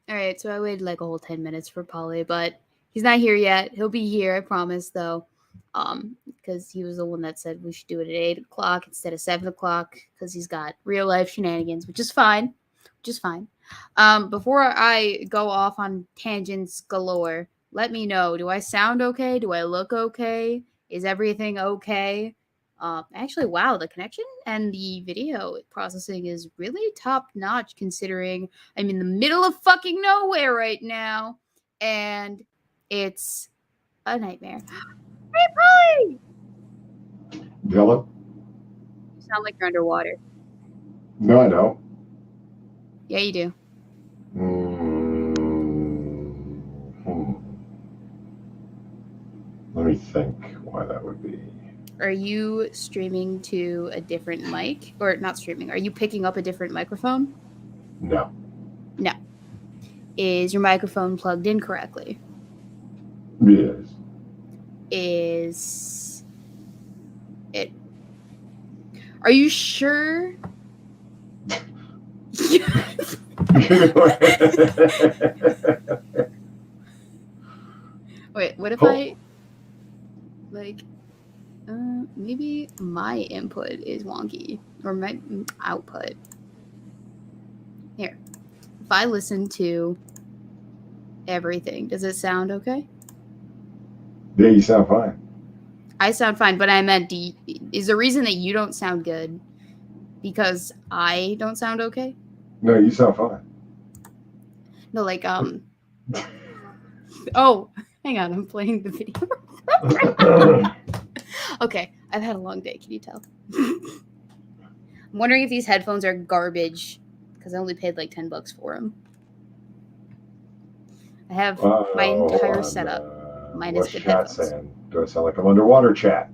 All right, so I waited like a whole 10 minutes for Polly, but he's not here yet. He'll be here, I promise, though. Because he was the one that said we should do it at 8 o'clock instead of 7 o'clock because he's got real life shenanigans, which is fine. Before I go off on tangents galore, let me know. Do I sound okay? Do I look okay? Is everything okay? Actually, wow, the connection and the video processing is really top notch considering I'm in the middle of fucking nowhere right now, and it's a nightmare. Hey, Polly! Dylan? You sound like you're underwater. No, I don't. Yeah, you do. Let me think why that would be. Are you streaming to a different mic? Or not streaming, are you picking up a different microphone? No. No. Is your microphone plugged in correctly? Yes. Is it... Are you sure? Wait, what if I... Like... maybe my input is wonky. Or my output. Here. If I listen to everything, does it sound okay? Yeah, you sound fine. I sound fine, but I meant, is the reason that you don't sound good because I don't sound okay? No, you sound fine. No, like, oh, hang on, I'm playing the video. Okay, I've had a long day, can you tell? I'm wondering if these headphones are garbage because I only paid like $10 for them. I have my entire setup minus good headphones. Saying? Do I sound like I'm underwater, chat?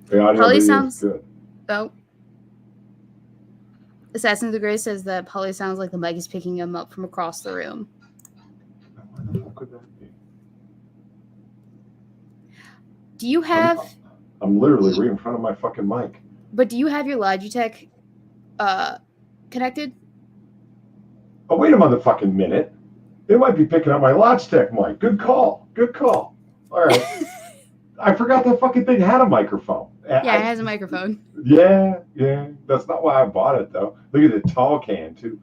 The audio Polly sounds good. Oh. Assassin of the Grey says that Polly sounds like the mic is picking him up from across the room. Why the fuck could that be? Do you have... I'm literally right in front of my fucking mic. But do you have your Logitech connected? Oh, wait a motherfucking minute. They might be picking up my Logitech mic. Good call. All right. I forgot that fucking thing had a microphone. Yeah, it has a microphone. Yeah. That's not why I bought it, though. Look at the tall can, too.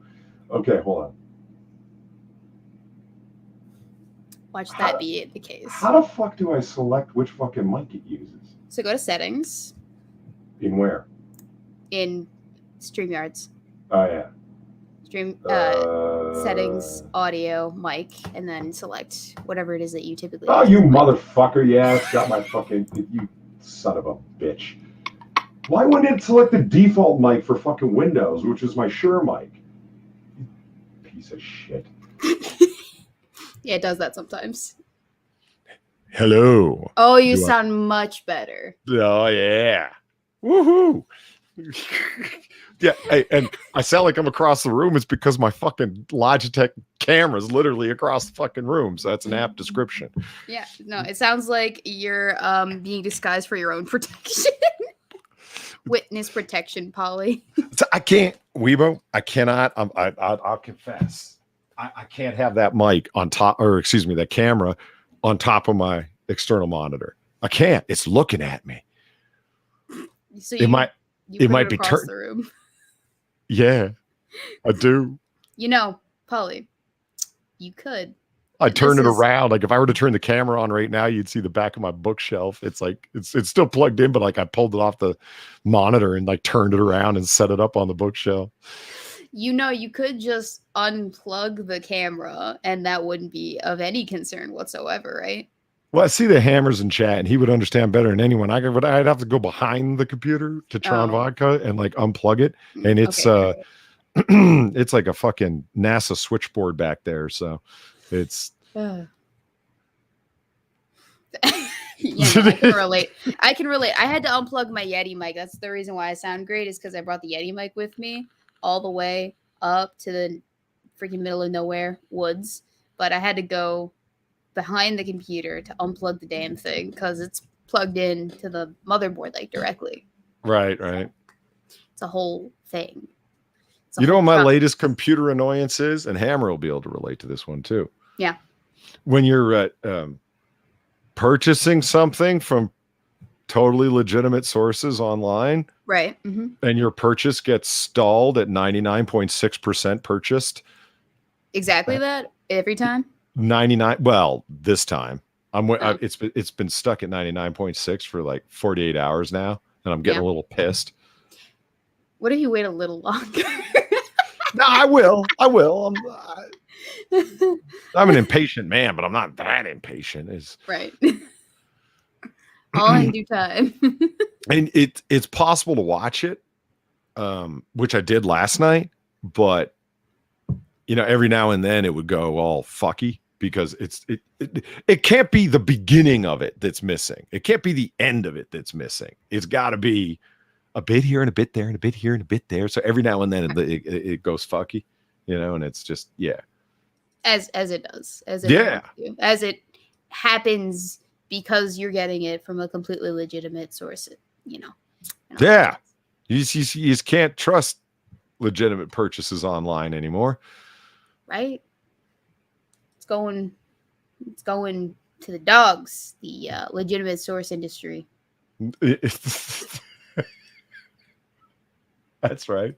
Okay, hold on. Watch that be the case. How the fuck do I select which fucking mic it uses? So go to settings. In where? In StreamYards. Oh, yeah. Settings, audio, mic, and then select whatever it is that you typically use. Oh, you motherfucker. Yeah, it's got my fucking... You son of a bitch. Why wouldn't it select the default mic for fucking Windows, which is my Shure mic? Piece of shit. Yeah, it does that sometimes. Hello. Oh, you sound much better. Oh, yeah. Woohoo. Yeah, and I sound like I'm across the room. It's because my fucking Logitech camera is literally across the fucking room. So that's an apt description. Yeah, no, it sounds like you're being disguised for your own protection. Witness protection, Polly. So I can't, Weebo, I cannot, I'll confess. I can't have that mic on top, or excuse me, that camera on top of my external monitor. I can't. It's looking at me. So it might be turned the room. Yeah, I do. You know, Polly, you could. I turn it around. Like if I were to turn the camera on right now, you'd see the back of my bookshelf. It's like it's still plugged in, but like I pulled it off the monitor and like turned it around and set it up on the bookshelf. You know, you could just unplug the camera and that wouldn't be of any concern whatsoever, right? Well, I see the hammers in chat, and he would understand better than anyone. I'd have to go behind the computer to Tron Vodka and like unplug it, and it's it's like a fucking NASA switchboard back there. So it's yeah, no, I can relate. I had to unplug my Yeti mic. That's the reason why I sound great, is because I brought the Yeti mic with me all the way up to the freaking middle of nowhere woods, but I had to go behind the computer to unplug the damn thing because it's plugged in to the motherboard like directly. Right. It's a whole thing. You know what my latest computer annoyance is? And Hammer will be able to relate to this one too. Yeah. When you're purchasing something from totally legitimate sources online, right? Mm-hmm. And your purchase gets stalled at 99.6% purchased. Exactly that every time. 99. Well, this time it's been stuck at 99.6 for like 48 hours now, and I'm getting a little pissed. What if you wait a little longer? No, I will. I'm an impatient man, but I'm not that impatient. Right. All in due time. And it's possible to watch it, which I did last night, but every now and then it would go all fucky because it can't be the beginning of it that's missing. It can't be the end of it that's missing. It's got to be a bit here and a bit there and a bit here and a bit there. So every now and then it goes fucky, and it's just, As it does. As it happens because you're getting it from a completely legitimate source, Yeah. You just can't trust legitimate purchases online anymore. Right? It's going to the dogs, the legitimate source industry. That's right.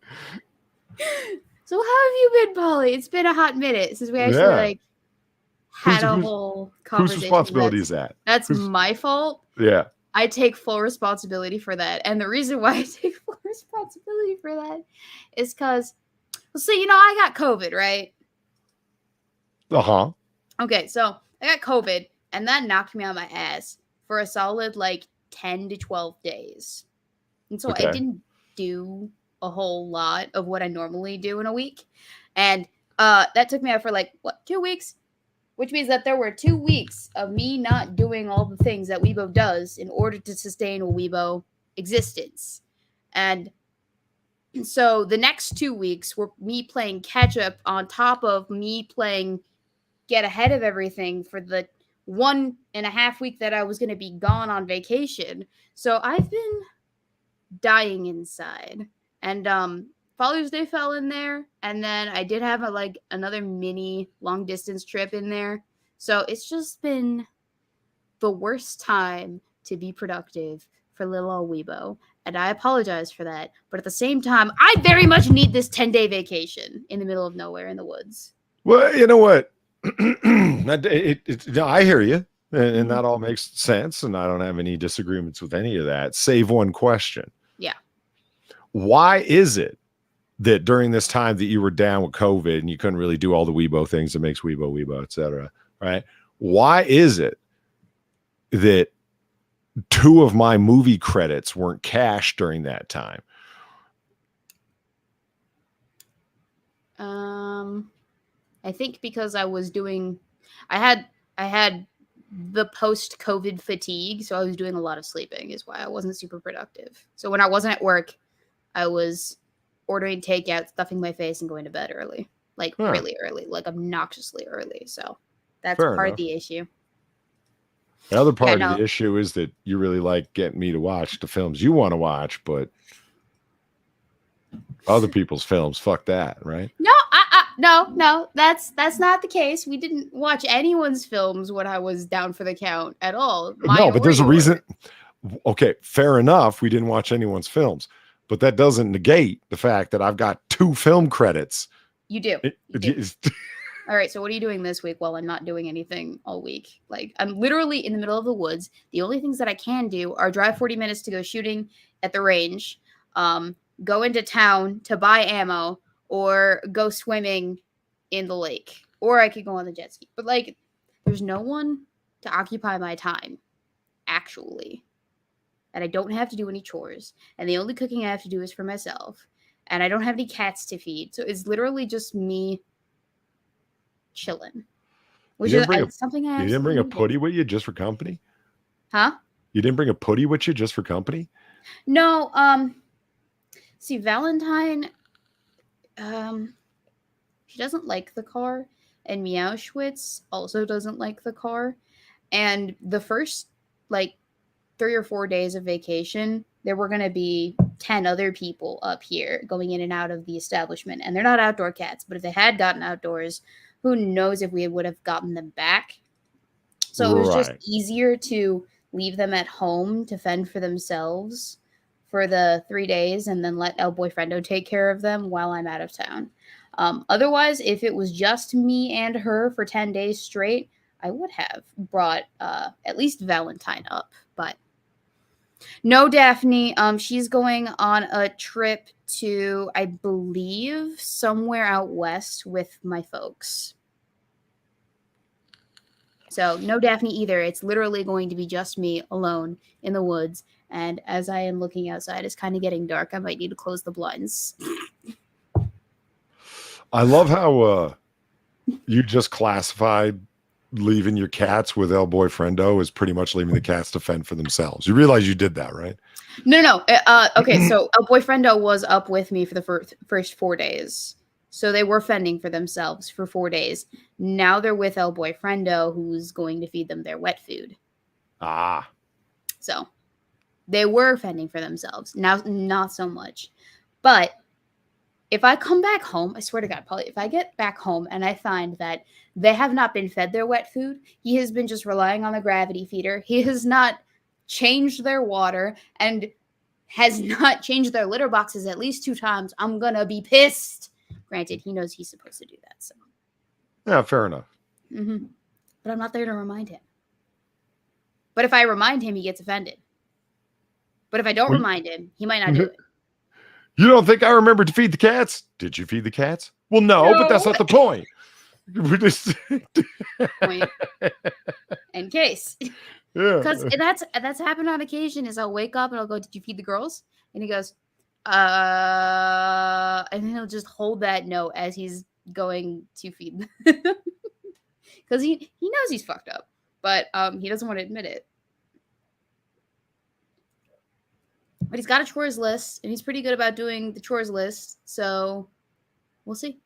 So how have you been, Polly? It's been a hot minute since we actually had a whole conversation. Whose responsibility is that? That's my fault. Yeah. I take full responsibility for that. And the reason why I take full responsibility for that is because, I got COVID, right? Uh-huh. Okay, so I got COVID, and that knocked me on my ass for a solid, 10 to 12 days. And so I didn't do a whole lot of what I normally do in a week. And that took me out for 2 weeks? Which means that there were 2 weeks of me not doing all the things that Weebo does in order to sustain a Weebo existence. And so the next 2 weeks were me playing catch up on top of me playing get ahead of everything for the 1.5 week that I was going to be gone on vacation. So I've been dying inside. And Father's Day fell in there, and then I did have another mini long distance trip in there. So it's just been the worst time to be productive for little old Weebo, and I apologize for that. But at the same time, I very much need this 10-day vacation in the middle of nowhere in the woods. Well, you know what? I hear you, and that all makes sense, and I don't have any disagreements with any of that, save one question. Yeah. Why is it that during this time that you were down with COVID and you couldn't really do all the Weebo things that makes Weebo, et cetera, right? Why is it that 2 of my movie credits weren't cashed during that time? I think because I had the post-COVID fatigue, so I was doing a lot of sleeping is why I wasn't super productive. So when I wasn't at work, I was ordering takeout, stuffing my face, and going to bed early. Really early, obnoxiously early. So that's part of the issue. The other part of the issue is that you really like getting me to watch the films you want to watch, but other people's films, fuck that, right? No, that's not the case. We didn't watch anyone's films when I was down for the count at all. But there's a reason. Okay, fair enough. We didn't watch anyone's films, but that doesn't negate the fact that I've got 2 film credits. You do. All right, so what are you doing this week while I'm not doing anything all week? I'm literally in the middle of the woods. The only things that I can do are drive 40 minutes to go shooting at the range, go into town to buy ammo, or go swimming in the lake. Or I could go on the jet ski. But, there's no one to occupy my time, actually. And I don't have to do any chores. And the only cooking I have to do is for myself. And I don't have any cats to feed. So it's literally just me chilling. Which is something I You didn't bring a putty with you just for company? Huh? You didn't bring a putty with you just for company? No, see, Valentine, she doesn't like the car, and Meowschwitz also doesn't like the car. And the first 3 or 4 days of vacation, there were going to be 10 other people up here going in and out of the establishment, and they're not outdoor cats, but if they had gotten outdoors, who knows if we would have gotten them back. So it was just easier to leave them at home to fend for themselves for the 3 days and then let El Boyfriendo take care of them while I'm out of town. Otherwise, if it was just me and her for 10 days straight, I would have brought at least Valentine up, but no Daphne. She's going on a trip to, I believe, somewhere out west with my folks. So no Daphne either. It's literally going to be just me alone in the woods. And as I am looking outside, it's kind of getting dark. I might need to close the blinds. I love how you just classified leaving your cats with El Boyfriendo as pretty much leaving the cats to fend for themselves. You realize you did that, right? No. Okay, so El Boyfriendo was up with me for the first 4 days. So they were fending for themselves for 4 days. Now they're with El Boyfriendo, who's going to feed them their wet food. Ah. So they were fending for themselves. Now, not so much. But if I come back home, I swear to God, Polly, if I get back home and I find that they have not been fed their wet food, he has been just relying on the gravity feeder. He has not changed their water and has not changed their litter boxes at least 2 times, I'm going to be pissed. Granted, he knows he's supposed to do that. So, yeah, fair enough. Mm-hmm. But I'm not there to remind him. But if I remind him, he gets offended. But if I don't remind him, he might not do it. You don't think I remember to feed the cats? Did you feed the cats? Well, no. But that's not the point. We just point in case. Yeah. Because that's happened on occasion. Is I'll wake up and I'll go, "Did you feed the girls?" And he goes, and then he'll just hold that note as he's going to feed them. Because he knows he's fucked up, but he doesn't want to admit it. But he's got a chores list, and he's pretty good about doing the chores list. So we'll see.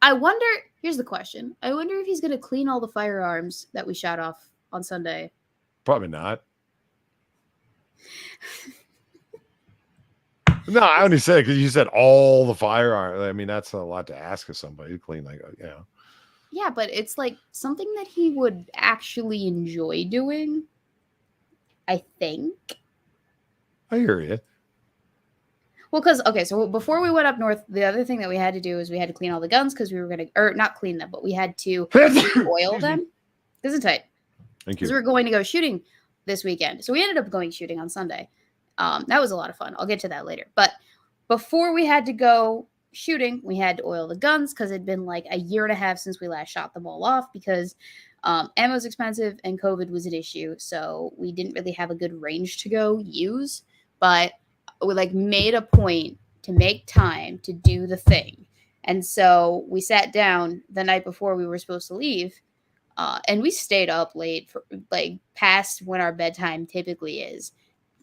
I wonder. Here's the question. I wonder if he's going to clean all the firearms that we shot off on Sunday. Probably not. No, I only said because you said all the firearms. I mean, that's a lot to ask of somebody to clean, like, you know. Yeah, but it's like something that he would actually enjoy doing, I think. I hear you. Well, because, okay, so before we went up north, the other thing that we had to do is we had to clean all the guns because we were going to, or not clean them, but we had to oil them. Isn't tight. Thank you. Because we were going to go shooting this weekend. So we ended up going shooting on Sunday. That was a lot of fun. I'll get to that later. But before we had to go shooting, we had to oil the guns because it'd been like a year and a half since we last shot them all off because ammo's expensive and COVID was an issue. So we didn't really have a good range to go use. But we like made a point to make time to do the thing. And so we sat down the night before we were supposed to leave. And we stayed up late for like past when our bedtime typically is,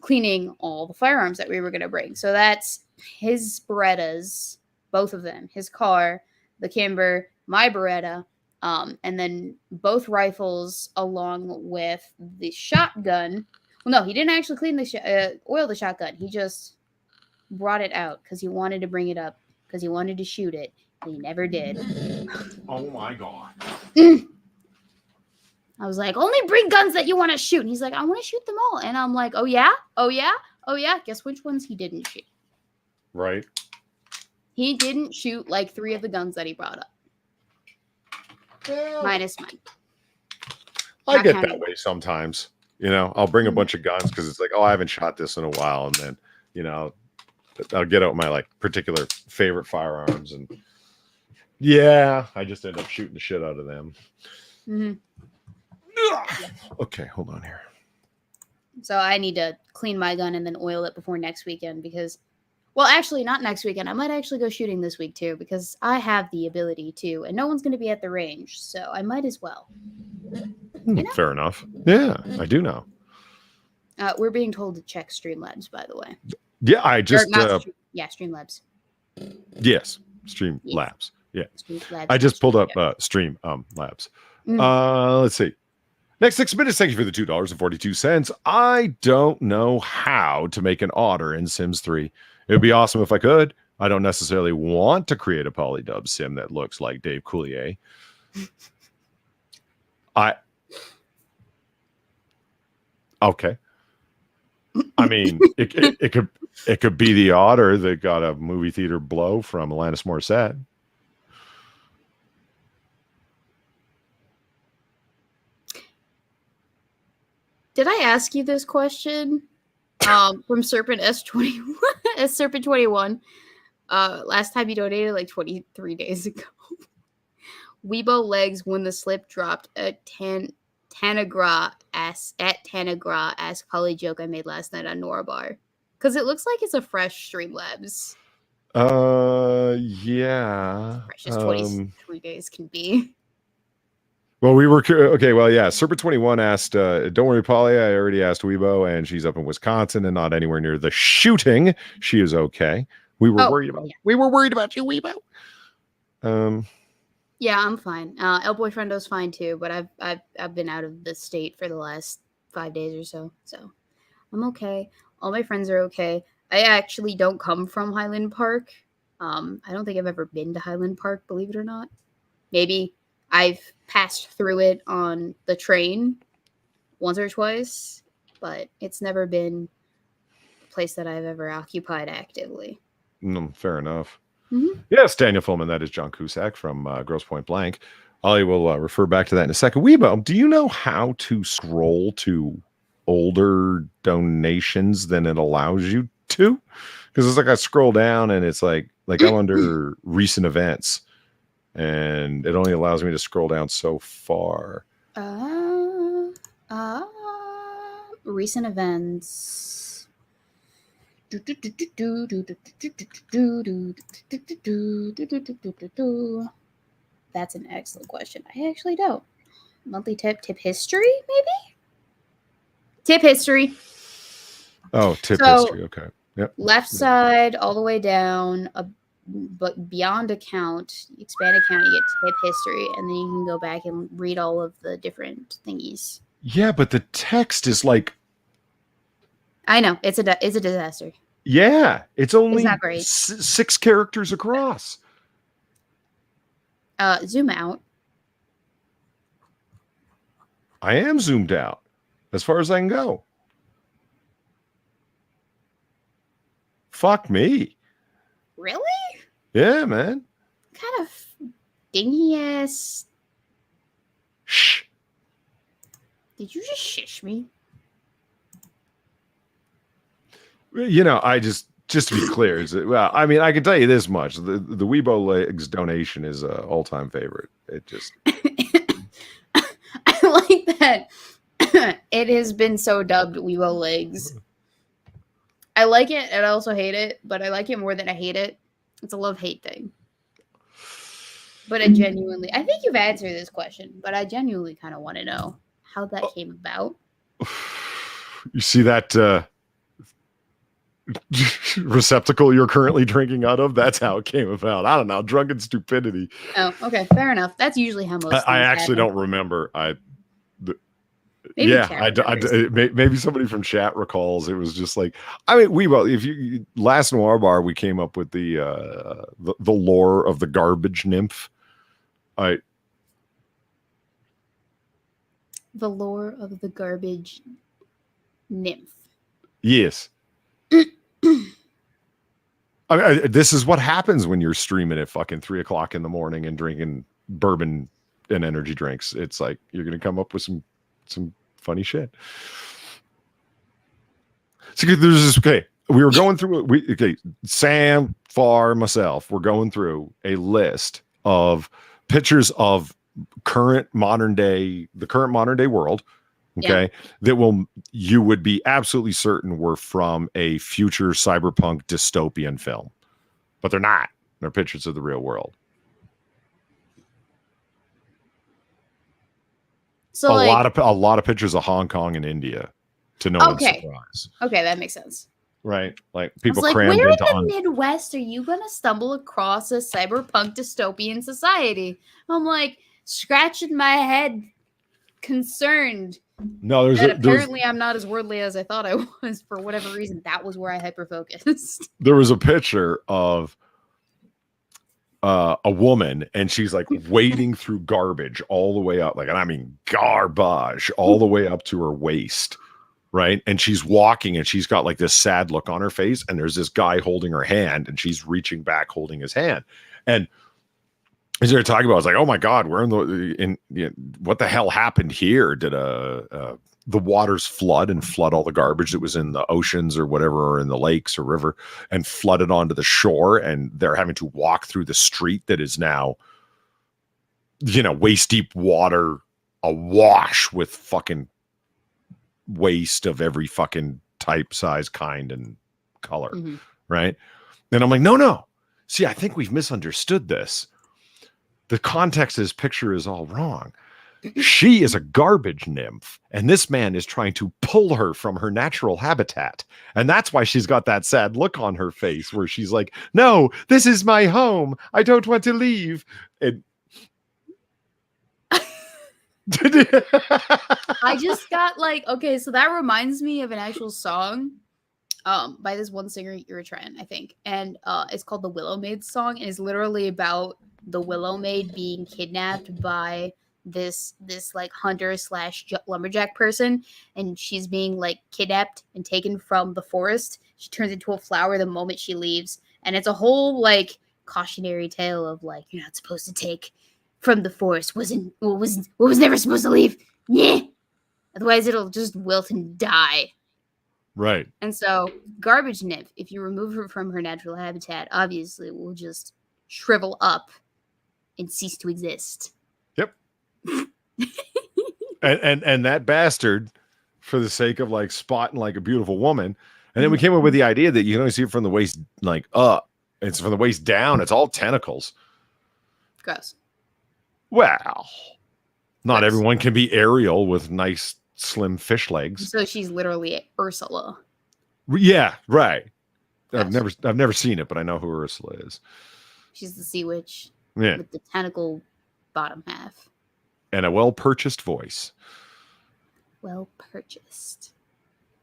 cleaning all the firearms that we were going to bring. So that's his Berettas, both of them, his car, the Kimber, my Beretta, and then both rifles along with the shotgun. Well, no, he didn't actually clean the oil the shotgun. He just brought it out because he wanted to bring it up because he wanted to shoot it. But he never did. Oh my God. I was like, only bring guns that you want to shoot. And he's like, I want to shoot them all. And I'm like, oh yeah? Guess which ones he didn't shoot? Right. He didn't shoot like 3 of the guns that he brought up. Minus mine. I get that way sometimes. You know, I'll bring a bunch of guns because it's like, oh, I haven't shot this in a while. And then, you know, I'll get out my like particular favorite firearms. And yeah, I just end up shooting the shit out of them. Mm-hmm. Okay, hold on here. So I need to clean my gun and then oil it before next weekend because, well, actually not next weekend. I might actually go shooting this week too because I have the ability to, and no one's going to be at the range, so I might as well. You know? Fair enough. Yeah, I do know. We're being told to check Streamlabs, by the way. Yeah, I just Streamlabs. Yes, Streamlabs. Yeah, Streamlabs. I just pulled up Stream Labs. Let's see. Next 6 minutes. Thank you for the $2.42. I don't know how to make an otter in Sims 3. It would be awesome if I could. I don't necessarily want to create a Polydub sim that looks like Dave Coulier. Okay. I mean, it could be the otter that got a movie theater blow from Alanis Morissette. Did I ask you this question? From Serpent S21, Serpent 21. Last time you donated like 23 days ago. Weebo legs when the slip dropped at Tanagra as collie joke I made last night on Norabar. Because it looks like it's a fresh Streamlabs. Yeah. Fresh as 23 days can be. Well, we were okay. Well, yeah. Serpent 21 asked, "Don't worry, Polly. I already asked Weebo, and she's up in Wisconsin and not anywhere near the shooting. She is okay. We were worried about. Yeah. We were worried about you, Weebo. Yeah, I'm fine. El Boyfriendo's fine too, but I've been out of the state for the last 5 days or so I'm okay. All my friends are okay. I actually don't come from Highland Park. I don't think I've ever been to Highland Park, believe it or not. Maybe I've passed through it on the train once or twice, but it's never been a place that I've ever occupied actively. Fair enough. Mm-hmm. Yes, Daniel Fulman. That is John Cusack from Grosse Point Blank. I will refer back to that in a second. Weebo, do you know how to scroll to older donations than it allows you to? Because it's like I scroll down and it's like I'm under recent events. And it only allows me to scroll down so far. Recent events. That's an excellent question. I actually don't. Monthly tip history, maybe? Tip history. Oh, tip history. Okay. Yep. Left side all the way down, but beyond account, expand account, you get tip history, and then you can go back and read all of the different thingies. Yeah, but the text is like, I know it's a disaster. Yeah, it's only not great. 6 characters across. Zoom out. I am zoomed out as far as I can go. Fuck me. Really? Yeah, man. Kind of dingy ass. Shh. Did you just shish me? You know, just to be clear, well, I mean, I can tell you this much: the Weebo Legs donation is an all-time favorite. It just, I like that. It has been so dubbed Weebo Legs. I like it, and I also hate it, but I like it more than I hate it. It's a love-hate thing. But I genuinely, I think you've answered this question, but I genuinely kind of want to know how that came about. You see that receptacle you're currently drinking out of? That's how it came about. I don't know. Drunken stupidity. Oh, okay. Fair enough. That's usually how most I actually don't remember. Maybe somebody from chat recalls. It was just like, I mean, if you last Noir Bar, we came up with the lore of the garbage nymph. The lore of the garbage nymph. Yes. This is what happens when you're streaming at fucking 3:00 in the morning and drinking bourbon and energy drinks. It's like you're gonna come up with some funny shit. So there's this. Okay, we were going through. Sam, Far, myself, we're going through a list of pictures of the current modern day world. Okay, that you would be absolutely certain were from a future cyberpunk dystopian film, but they're not. They're pictures of the real world. So a lot of pictures of Hong Kong and India, to no one's surprise. Okay, that makes sense. Right, like people crammed where into in the Midwest are you gonna stumble across a cyberpunk dystopian society? I'm like scratching my head. concerned No, that apparently I'm not as worldly as I thought I was. For whatever reason, that was where I hyper-focused. there was a picture of a woman, and she's like wading through garbage all the way up, like, and I mean garbage all the way up to her waist, right? And she's walking, and she's got like this sad look on her face, and there's this guy holding her hand, and she's reaching back, holding his hand, and as they're talking about, I was like, oh my God, we're what the hell happened here? Did the waters flood all the garbage that was in the oceans or whatever, or in the lakes or river, and flooded onto the shore, and they're having to walk through the street that is now, waist deep water, awash with fucking waste of every fucking type, size, kind, and color, right? And I'm like, no. See, I think we've misunderstood this. The context of this picture is all wrong. She is a garbage nymph, and this man is trying to pull her from her natural habitat. And that's why she's got that sad look on her face where she's like, no, this is my home. I don't want to leave. And I just got like, okay, so that reminds me of an actual song by this one singer, Eritrean, I think. And it's called the Willow Maid song, and it's literally about the Willow Maid being kidnapped by this like hunter / lumberjack person, and she's being like kidnapped and taken from the forest. She turns into a flower the moment she leaves, and it's a whole like cautionary tale of like, you're not supposed to take from the forest. What was never supposed to leave. Yeah, otherwise it'll just wilt and die. Right. And so garbage nymph, if you remove her from her natural habitat, obviously will just shrivel up and cease to exist. Yep. and that bastard, for the sake of like spotting like a beautiful woman, and then we came up with the idea that you can only see it from the waist like up. It's from the waist down. It's all tentacles. Gross. Well, not everyone can be Ariel with nice slim fish legs. So she's literally Ursula. Yeah, right. Yes. I've never seen it, but I know who Ursula is. She's the sea witch. Yeah. With the tentacle bottom half. And a well-purchased voice. Well purchased.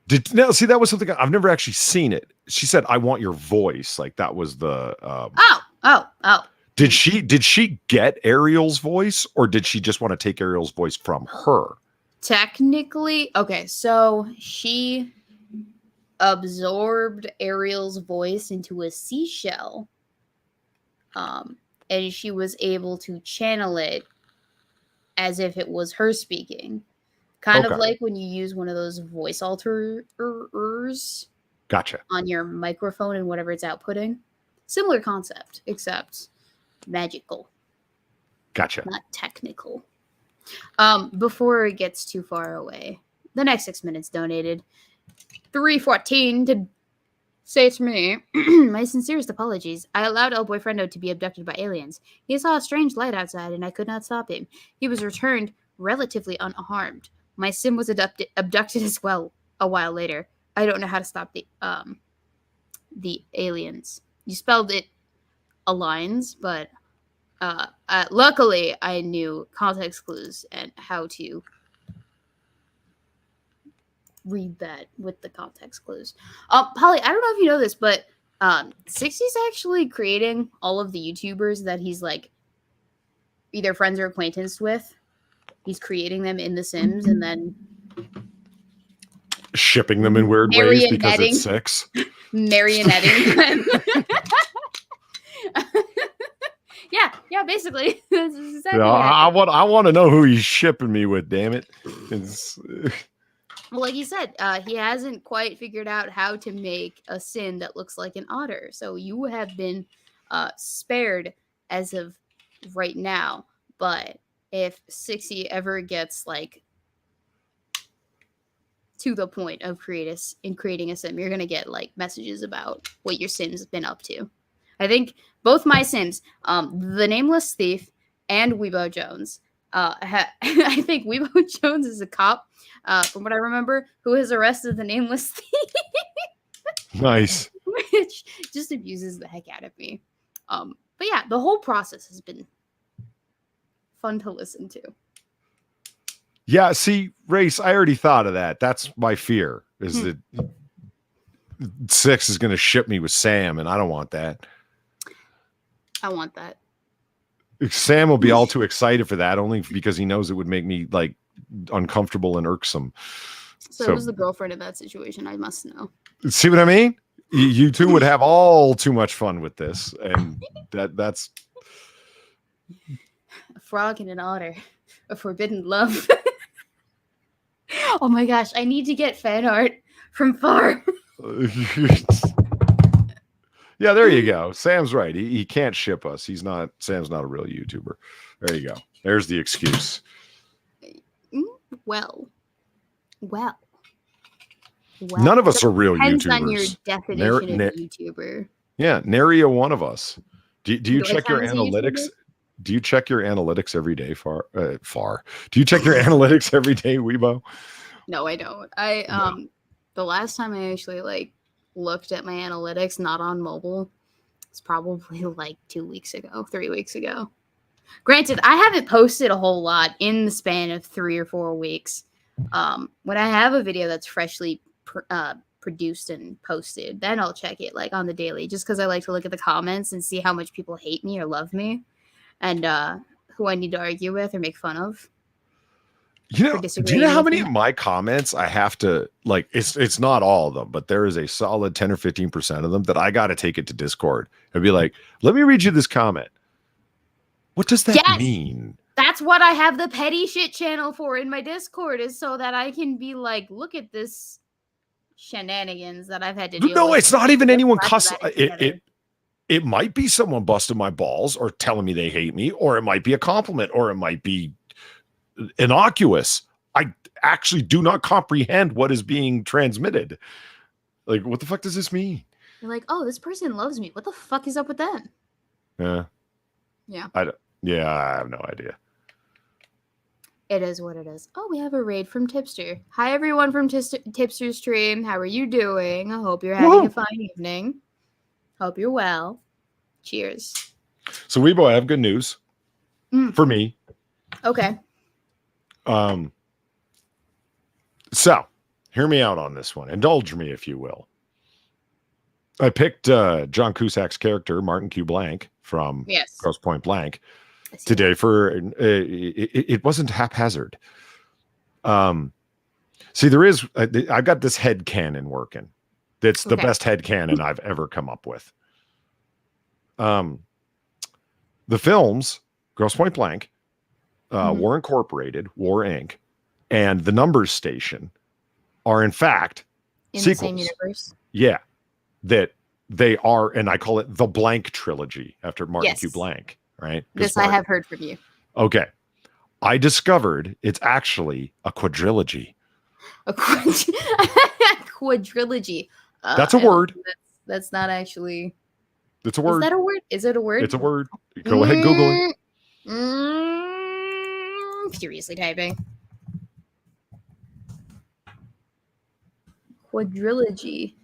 See, that was something I've never actually seen it. She said, I want your voice. Like that was the Oh. Did she get Ariel's voice, or did she just want to take Ariel's voice from her? Technically, okay, so she absorbed Ariel's voice into a seashell. And she was able to channel it as if it was her speaking. Kind of like when you use one of those voice alterers. Gotcha. On your microphone and whatever it's outputting. Similar concept, except magical. Gotcha. Not technical. Before it gets too far away, the next 6 minutes donated $3.14 to say to me, my sincerest apologies. I allowed El Boyfriendo to be abducted by aliens. He saw a strange light outside and I could not stop him. He was returned relatively unharmed. My sim was abducted as well a while later. I don't know how to stop the aliens. You spelled it aligns, but luckily I knew context clues and how to read that with the context clues. Polly, I don't know if you know this, but 60's actually creating all of the YouTubers that he's like either friends or acquaintance with. He's creating them in The Sims and then shipping them in weird ways because it's 6. Marionetting them. Yeah, basically. That's exactly I want to know who he's shipping me with, damn it. Well, like you said, he hasn't quite figured out how to make a sim that looks like an otter. So you have been spared as of right now. But if 60 ever gets like to the point of creating a sim, you're going to get like messages about what your sim's been up to. I think both my sims, the Nameless Thief and Weebo Jones, I think Weebo Jones is a cop, from what I remember, who has arrested the Nameless Thief. Nice. Which just abuses the heck out of me. But yeah, the whole process has been fun to listen to. Yeah, see, Race, I already thought of that. That's my fear, is that 6 is going to ship me with Sam, and I don't want that. I want that. Sam will be all too excited for that, only because he knows it would make me like uncomfortable and irksome. So who's the girlfriend in that situation? I must know. See what I mean? You two would have all too much fun with this, and that's a frog and an otter, a forbidden love. Oh my gosh, I need to get fan art from Far. Yeah, there you go. Sam's right. He can't ship us. Sam's not a real YouTuber. There you go. There's the excuse. Well. None of us are real depends YouTubers. On your definition of YouTuber. Yeah, nary a one of us. Do you check your analytics? Do you check your analytics every day? Far. Do you check your analytics every day, Weebo? No, I don't. The last time I actually looked at my analytics, not on mobile, it's probably 2 weeks ago, 3 weeks ago. Granted, I haven't posted a whole lot in the span of 3 or 4 weeks. When I have a video that's freshly produced and posted, then I'll check it on the daily, just because I like to look at the comments and see how much people hate me or love me, and who I need to argue with or make fun of. Do you know how many of my comments I have to it's not all of them, but there is a solid 10 or 15% of them that I got to take it to Discord and be like, let me read you this comment. What does that mean? That's what I have the petty shit channel for in my Discord, is so that I can be like, look at this shenanigans that I've had to deal with. No, it's not even anyone cussing. It might be someone busting my balls or telling me they hate me, or it might be a compliment, or it might be innocuous. I actually do not comprehend what is being transmitted. What the fuck does this mean? You're like, oh, this person loves me. What the fuck is up with them? Yeah. I have no idea. It is what it is. Oh, we have a raid from Tipster. Hi, everyone from Tipster Stream. How are you doing? I hope you're having a fine evening. Hope you're well. Cheers. So, Weebo, I have good news for me. Okay. So hear me out on this one. Indulge me, if you will. I picked John Cusack's character, Martin Q. Blank, from Grosse Pointe Blank today for it wasn't haphazard. See, I've got this head canon working. That's the best head canon I've ever come up with. The films, Grosse Pointe Blank, War Incorporated, War Inc., and The Numbers Station are in fact in sequels. The same universe. Yeah, that they are, and I call it the Blank trilogy after Martin Q. Blank. Right? This I have heard from you. Okay, I discovered it's actually a quadrilogy. A quadrilogy. That's a word. That's not actually. It's a word. Is that a word? Is it a word? It's a word. Go ahead, Google it. Furiously typing. Quadrilogy.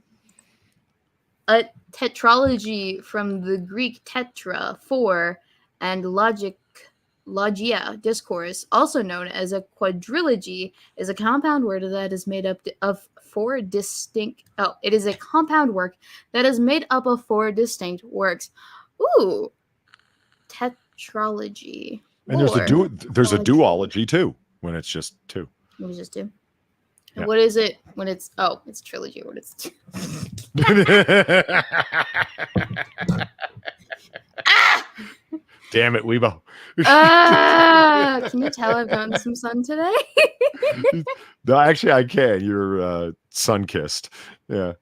A tetralogy from the Greek tetra, four, and logia, discourse, also known as a quadrilogy, is a compound word that is made up of four distinct. Oh, it is a compound work that is made up of four distinct works. Ooh, tetralogy. And there's a duology too, when it's just two. When it's just two. Yeah. What is it when it's? Oh, it's trilogy. What is it? Damn it, Weebo. Can you tell I've gotten some sun today? No, actually, I can. You're sun-kissed. Yeah.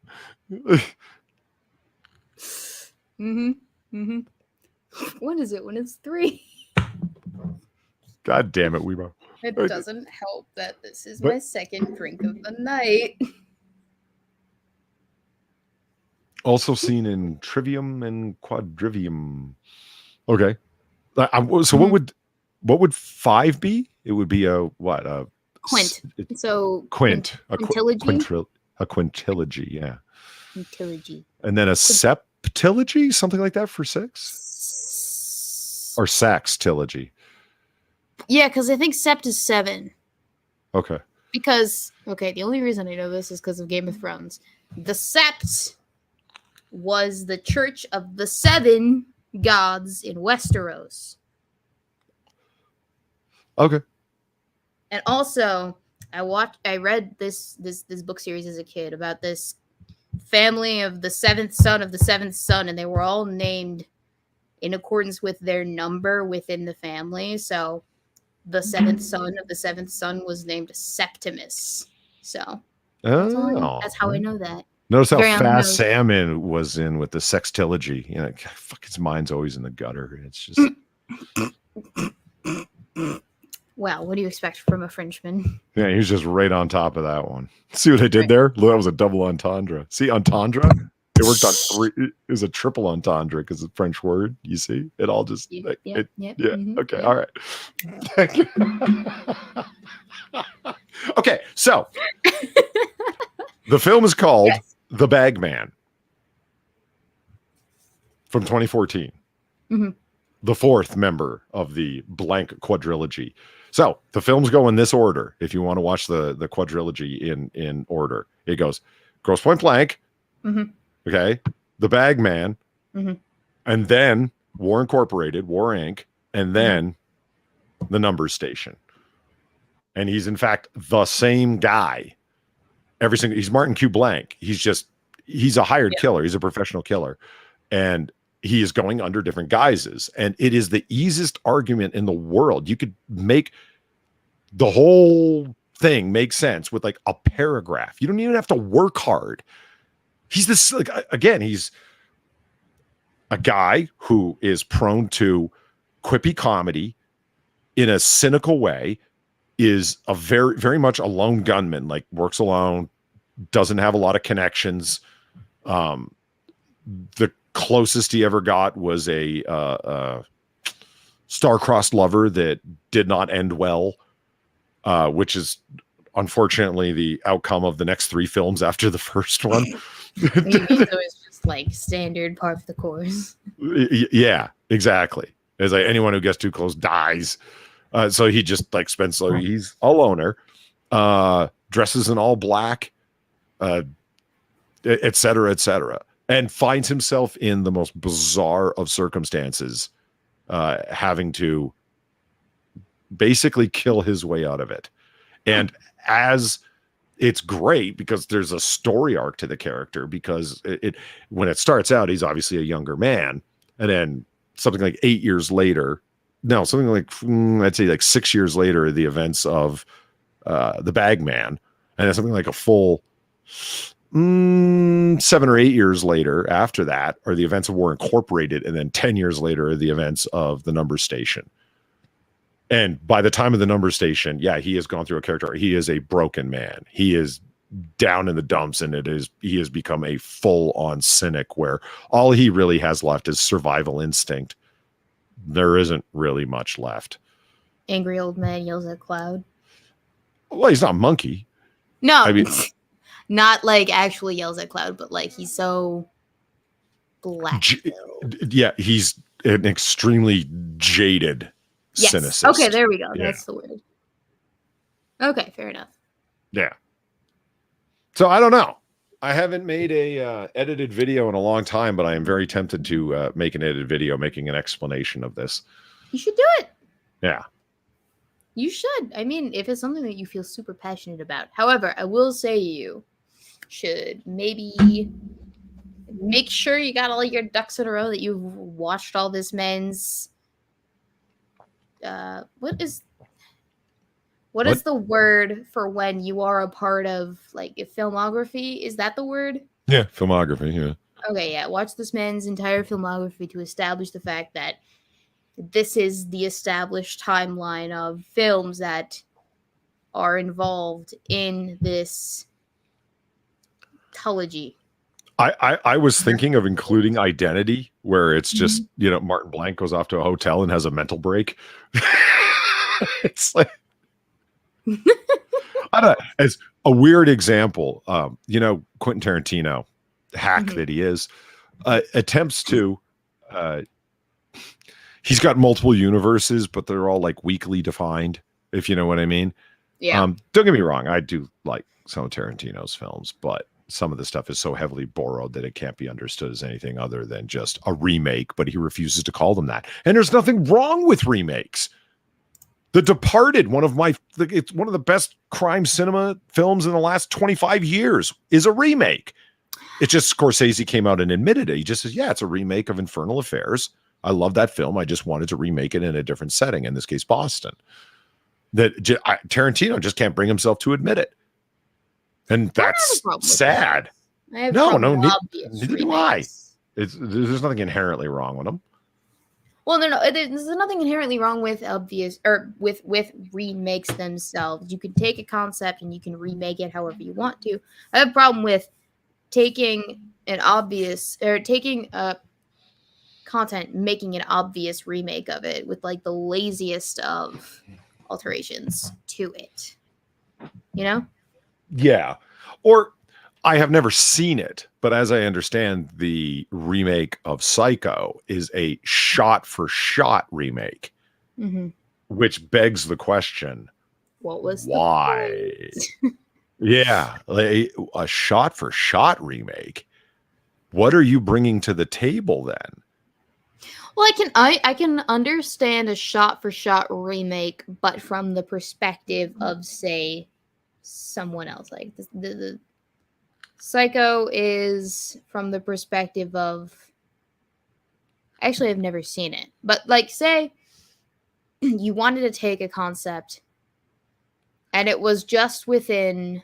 What is it when it's 3? God damn it, Weebo. It doesn't help that this is my second drink of the night. Also seen in Trivium and Quadrivium. Okay. So what would 5 be? It would be a what? A quint. So quint. A quintilogy, yeah. Quintilogy. And then a septilogy, something like that for 6? Or saxtilogy. Yeah, because I think sept is 7. Okay. Because, the only reason I know this is because of Game of Thrones. The Sept was the church of the 7 gods in Westeros. Okay. And also, I read this book series as a kid about this family of the 7th son of the 7th son, and they were all named in accordance with their number within the family. So the 7th son of the 7th son was named Septimus. So that's how I know that. Notice how fast Salmon was in with the sextilogy. You know, fuck, his mind's always in the gutter. It's just. Well, what do you expect from a Frenchman? Yeah, he was just right on top of that one. See what I did there? That was a double entendre. See, entendre? It worked on 3. It was a triple entendre because it's a French word. You see? It all just. Yeah. Mm-hmm, okay. All right. Okay. So the film is called The Bag Man from 2014. Mm-hmm. The 4th member of the blank quadrilogy. So the films go in this order. If you want to watch the quadrilogy in order, it goes Grosse Pointe Blank, okay, The Bag Man, and then War Incorporated, War Inc., and then The Numbers Station. And he's in fact the same guy. He's Martin Q. Blank. He's a hired killer. He's a professional killer. And he is going under different guises. And it is the easiest argument in the world. You could make the whole thing make sense with like a paragraph. You don't even have to work hard. He's he's a guy who is prone to quippy comedy in a cynical way, is a very, very much a lone gunman, like works alone, doesn't have a lot of connections. The closest he ever got was a star-crossed lover that did not end well, which is unfortunately the outcome of the next 3 films after the first one. Maybe so it's just like standard part of the course. Yeah, exactly. It's like anyone who gets too close dies. So he just like spends. So he's a loner, dresses in all black, et cetera, and finds himself in the most bizarre of circumstances, having to basically kill his way out of it. And as it's great because there's a story arc to the character, because when it starts out, he's obviously a younger man, and then something like 8 years later, no, something like I'd say like 6 years later, the events of The Bag Man, and then something like a full 7 or 8 years later after that are the events of War Incorporated, and then 10 years later are the events of The Numbers Station. And by the time of The Numbers Station, he has gone through a character. He is a broken man. He is down in the dumps, and he has become a full-on cynic where all he really has left is survival instinct. There isn't really much left. Angry old man yells at cloud. Well, he's not a monkey. No, I mean, not like actually yells at cloud, but like he's so black. He's an extremely jaded cynicist. Okay, there we go. Yeah. That's the word. Okay, fair enough. Yeah. So I don't know. I haven't made a edited video in a long time, but I am very tempted to make an edited video making an explanation of this. You should do it. Yeah. You should. I mean, if it's something that you feel super passionate about. However, I will say you should maybe make sure you got all your ducks in a row, that you've watched all this men's what is the word for when you are a part of like a filmography? Is that the word? Yeah, filmography, yeah. Okay, yeah. Watch this man's entire filmography to establish the fact that this is the established timeline of films that are involved in this trilogy. I was thinking of including Identity, where it's just, Martin Blank goes off to a hotel and has a mental break. It's like, I don't know, as a weird example, Quentin Tarantino, hack that he is, attempts to, he's got multiple universes, but they're all like weakly defined, if you know what I mean. Yeah. Don't get me wrong. I do like some of Tarantino's films, but some of the stuff is so heavily borrowed that it can't be understood as anything other than just a remake, but he refuses to call them that. And there's nothing wrong with remakes. The Departed, it's one of the best crime cinema films in the last 25 years, is a remake. It's just Scorsese came out and admitted it. He just says, yeah, it's a remake of Infernal Affairs. I love that film. I just wanted to remake it in a different setting, in this case, Boston. Tarantino just can't bring himself to admit it. And that's sad. No, neither do I. There's nothing inherently wrong with them. Well, no, there's nothing inherently wrong with obvious or with remakes themselves. You can take a concept and you can remake it however you want to. I have a problem with taking a content, making an obvious remake of it with like the laziest of alterations to it. You know? Yeah. Or I have never seen it, but as I understand, the remake of Psycho is a shot-for-shot remake, which begs the question, what was why? Yeah, like a shot-for-shot remake. What are you bringing to the table then? Well, I can understand a shot-for-shot remake, but from the perspective of, say, someone else. Like the Psycho is from the perspective of. Actually, I've never seen it, but like, say you wanted to take a concept, and it was just within.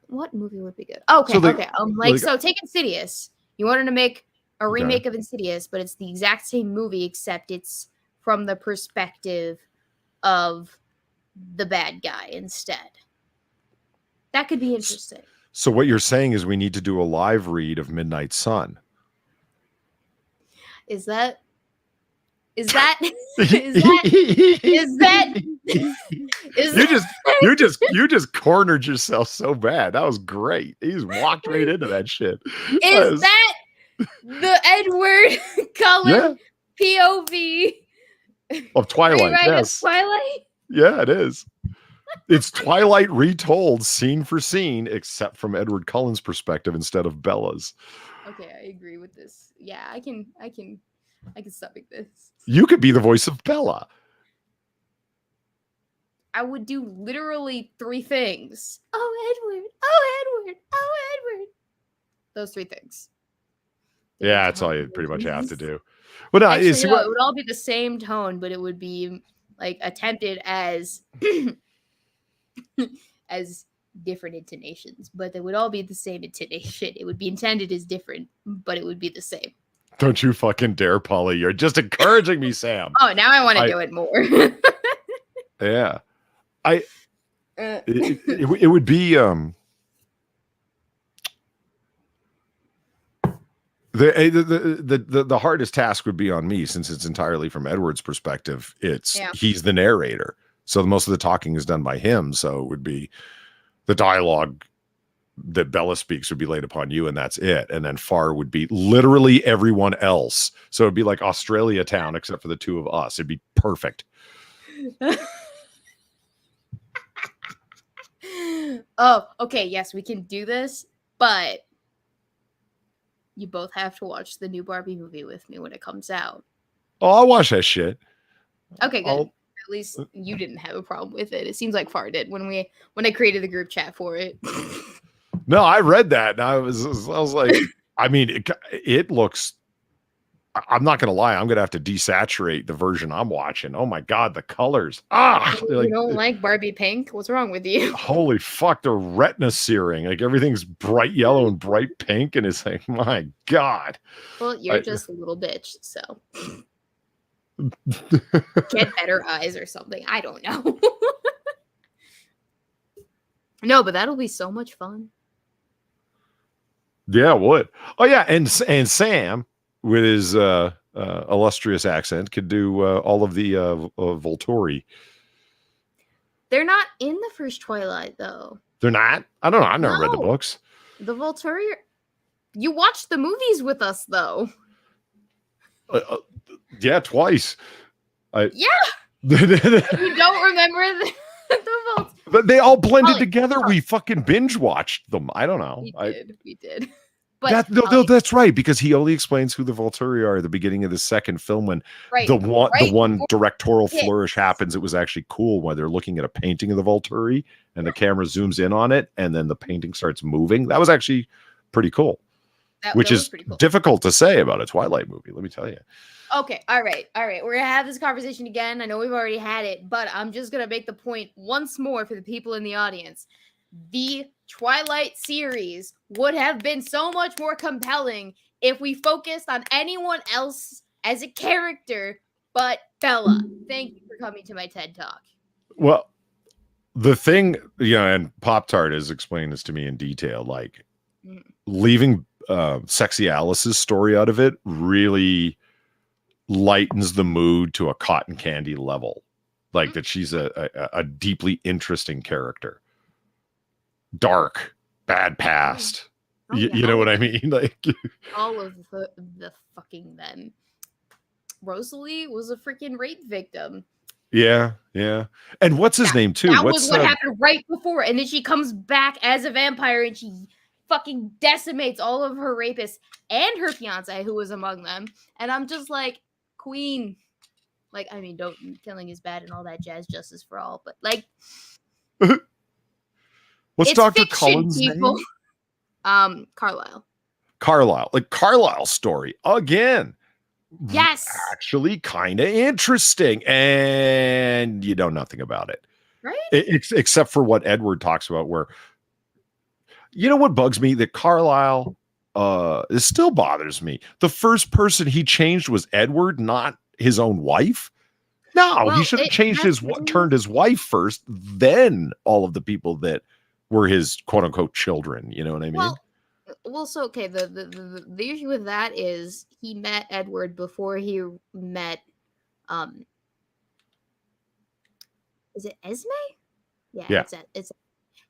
What movie would be good? Okay, so so take Insidious. You wanted to make a remake of Insidious, but it's the exact same movie, except it's from the perspective of the bad guy instead. That could be interesting. So what you're saying is we need to do a live read of Midnight Sun. Is that you just cornered yourself so bad. That was great. You just walked right into that shit. Is that the Edward Cullen POV of Twilight? Yes, Twilight. Yeah, it is. It's Twilight retold scene for scene, except from Edward Cullen's perspective instead of Bella's. Okay, I agree with this. Yeah, I can stomach this. You could be the voice of Bella. I would do literally 3 things. Oh, Edward. Oh, Edward. Oh, Edward. Those 3 things. Yeah, that's all you pretty much have to do. But no, it would all be the same tone, but it would be like attempted as as different intonations, but they would all be the same intonation. It would be intended as different, but it would be the same. Don't you fucking dare, Polly. You're just encouraging me, Sam. Oh, now I want to do it more. Yeah. It would be the hardest task would be on me, since it's entirely from Edward's perspective. He's the narrator, so most of the talking is done by him. So it would be the dialogue that Bella speaks would be laid upon you, and that's it. And then Far would be literally everyone else. So it'd be like Australia Town, except for the 2 of us. It'd be perfect. Oh, okay. Yes, we can do this, but you both have to watch the new Barbie movie with me when it comes out. Oh, I'll watch that shit. Okay, good. At least you didn't have a problem with it. It seems like Far did when I created the group chat for it. No, I read that, and I was like, I mean, it looks. I'm not gonna lie, I'm gonna have to desaturate the version I'm watching. Oh my god, the colors! You don't like Barbie pink? What's wrong with you? Holy fuck, they're retina searing. Like everything's bright yellow and bright pink, and it's like, my god. Well, you're just a little bitch, so get better eyes or something. I don't know. No, but that'll be so much fun. Yeah, it would. Oh yeah, and Sam, with his illustrious accent, could do all of the Volturi. They're not in the first Twilight, though. They're not? I don't know. I've never read the books. The Volturi... You watched the movies with us, though. Yeah, twice. Yeah! You don't remember the vault? But they all blended Polly, together. Polly. We fucking binge watched them. I don't know. We did. But No, that's right, because he only explains who the Volturi are at the beginning of the second film when the one directorial flourish happens. It was actually cool when they're looking at a painting of the Volturi and the camera zooms in on it and then the painting starts moving. That was actually pretty cool. Which is pretty cool. Difficult to say about a Twilight movie, let me tell you. Okay, all right. We're gonna have this conversation again. I know we've already had it, but I'm just gonna make the point once more for the people in the audience. The Twilight series would have been so much more compelling if we focused on anyone else as a character but Bella. Thank you for coming to my TED Talk. Well, the thing, and Pop-Tart has explained this to me in detail, like leaving Sexy Alice's story out of it really lightens the mood to a cotton candy level. Like that she's a deeply interesting character. Dark, bad past. You know what I mean? Like all of the fucking men. Rosalie was a freaking rape victim. Yeah. And what's his name too? That was what happened right before, and then she comes back as a vampire and she fucking decimates all of her rapists and her fiance, who was among them. And I'm just like, Queen. Like, I mean, killing is bad and all that jazz, justice for all, but like, what's Dr. Cullen's name? Carlisle. Like Carlisle's story again. Yes. Actually kind of interesting. And you know nothing about it. Right? Except for what Edward talks about, where, you know what bugs me? That Carlisle, it still bothers me. The first person he changed was Edward, not his own wife. No, he should have changed turned his wife first, then all of the people that were his quote unquote children. You know what I mean? Well, so okay. The issue with that is he met Edward before he met, is it Esme? Yeah. It's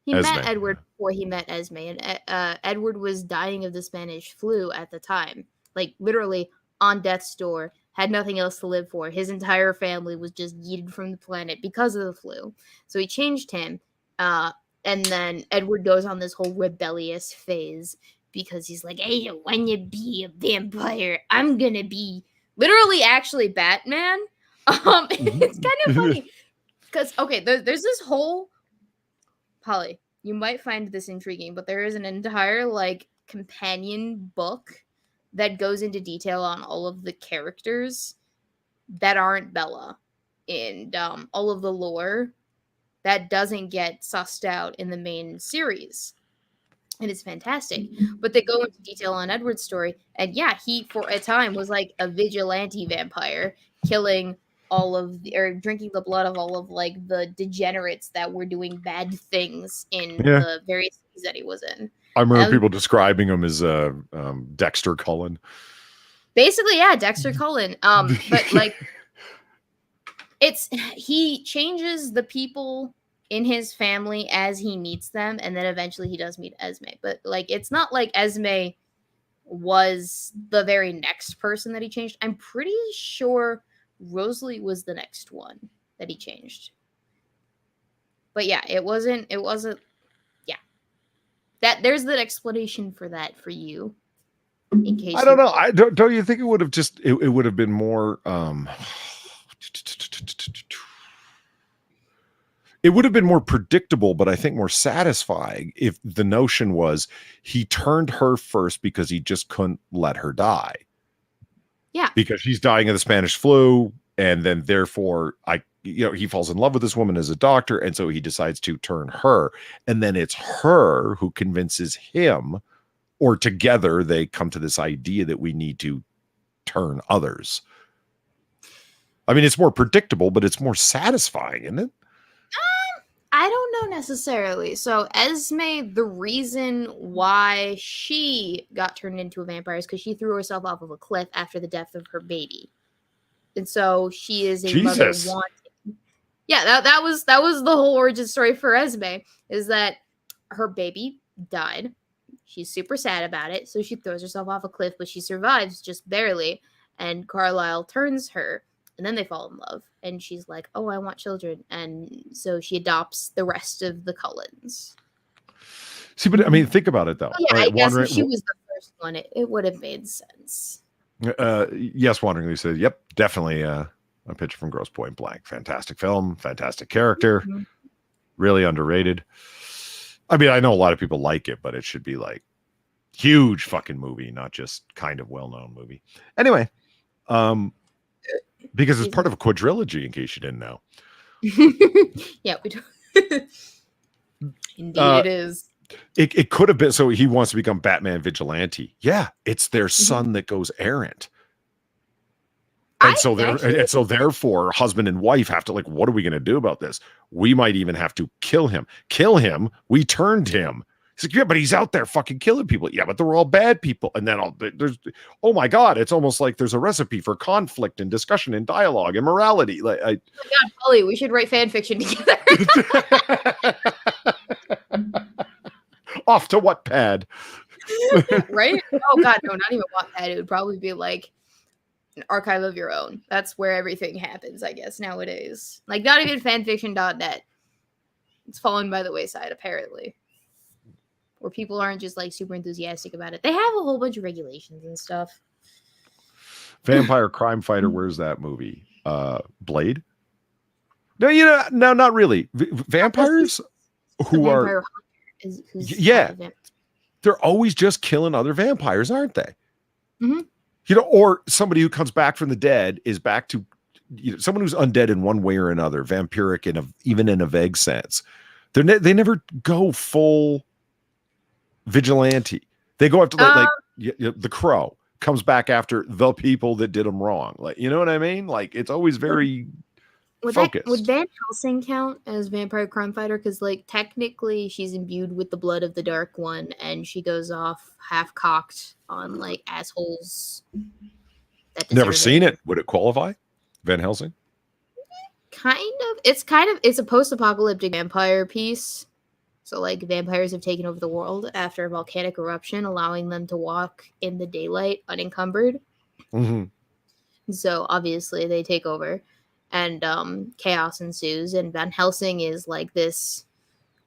he Esme, met Edward before he met Esme, and Edward was dying of the Spanish flu at the time, like literally on death's door. Had nothing else to live for. His entire family was just yeeted from the planet because of the flu. So he changed him. And then Edward goes on this whole rebellious phase because he's like, I don't want to be a vampire. I'm going to be literally actually Batman. It's kind of funny because, okay, there's this whole, Polly, you might find this intriguing, but there is an entire like companion book that goes into detail on all of the characters that aren't Bella and all of the lore that doesn't get sussed out in the main series. And it's fantastic. But they go into detail on Edward's story. And yeah, he, for a time, was like a vigilante vampire, killing drinking the blood of all of like the degenerates that were doing bad things in the various cities that he was in. I remember people describing him as Dexter Cullen. Basically, yeah, Dexter Cullen. But like, he changes the people in his family as he meets them, and then eventually he does meet Esme. But like, it's not like Esme was the very next person that he changed. I'm pretty sure Rosalie was the next one that he changed. But yeah, it wasn't. Yeah, that there's the explanation for that for you. In case I don't know. Don't you think it would have just it would have been more it would have been more predictable, but I think more satisfying if the notion was he turned her first because he just couldn't let her die. Yeah. Because she's dying of the Spanish flu, and then therefore he falls in love with this woman as a doctor, and so he decides to turn her, and then it's her who convinces him, or together they come to this idea that we need to turn others. I mean, it's more predictable, but it's more satisfying, isn't it? I don't know necessarily. So Esme, the reason why she got turned into a vampire is because she threw herself off of a cliff after the death of her baby. And so she is a mother wanting. Yeah, that was the whole origin story for Esme, is that her baby died. She's super sad about it, so she throws herself off a cliff, but she survives just barely, and Carlisle turns her. And then they fall in love. And she's like, oh, I want children. And so she adopts the rest of the Cullens. See, but I mean, think about it, though. Oh, yeah, I guess if she was the first one, it would have made sense. Yes, Wanderingly said, yep, definitely a Picture from Grosse Pointe Blank. Fantastic film, fantastic character, really underrated. I mean, I know a lot of people like it, but it should be like huge fucking movie, not just kind of well-known movie. Anyway, because it's part of a quadrilogy, in case you didn't know. Yeah, we do. Indeed, it is. It could have been, so he wants to become Batman vigilante. Yeah, it's their son that goes errant. And so therefore, husband and wife have to, like, what are we going to do about this? We might even have to kill him. Kill him. We turned him. He's like, yeah, but he's out there fucking killing people. Yeah, but they're all bad people. And then there's, oh my God, it's almost like there's a recipe for conflict and discussion and dialogue and morality. Like, oh my God, Polly, we should write fan fiction together. Off to Wattpad. Right? Oh God, no, not even Wattpad. It would probably be like an archive of your own. That's where everything happens, I guess, nowadays. Like, not even fanfiction.net. It's fallen by the wayside, apparently. Where people aren't just like super enthusiastic about it. They have a whole bunch of regulations and stuff. Vampire Crime Fighter, where's that movie? Blade? No, no, not really. Vampires who are they're always just killing other vampires, aren't they? Mm-hmm. You know, or somebody who comes back from the dead is back to, you know, someone who's undead in one way or another, vampiric even in a vague sense. They never go full vigilante. They go after the Crow comes back after the people that did them wrong. Like, you know what I mean? Like, it's always very focused. Would Van Helsing count as vampire crime fighter? Because, like, technically she's imbued with the blood of the Dark One, and she goes off half-cocked on, like, assholes. Never seen it. Would it qualify? Van Helsing? Kind of. It's a post-apocalyptic vampire piece. So, like, vampires have taken over the world after a volcanic eruption, allowing them to walk in the daylight unencumbered. Mm-hmm. So, obviously, they take over. And chaos ensues, and Van Helsing is like this.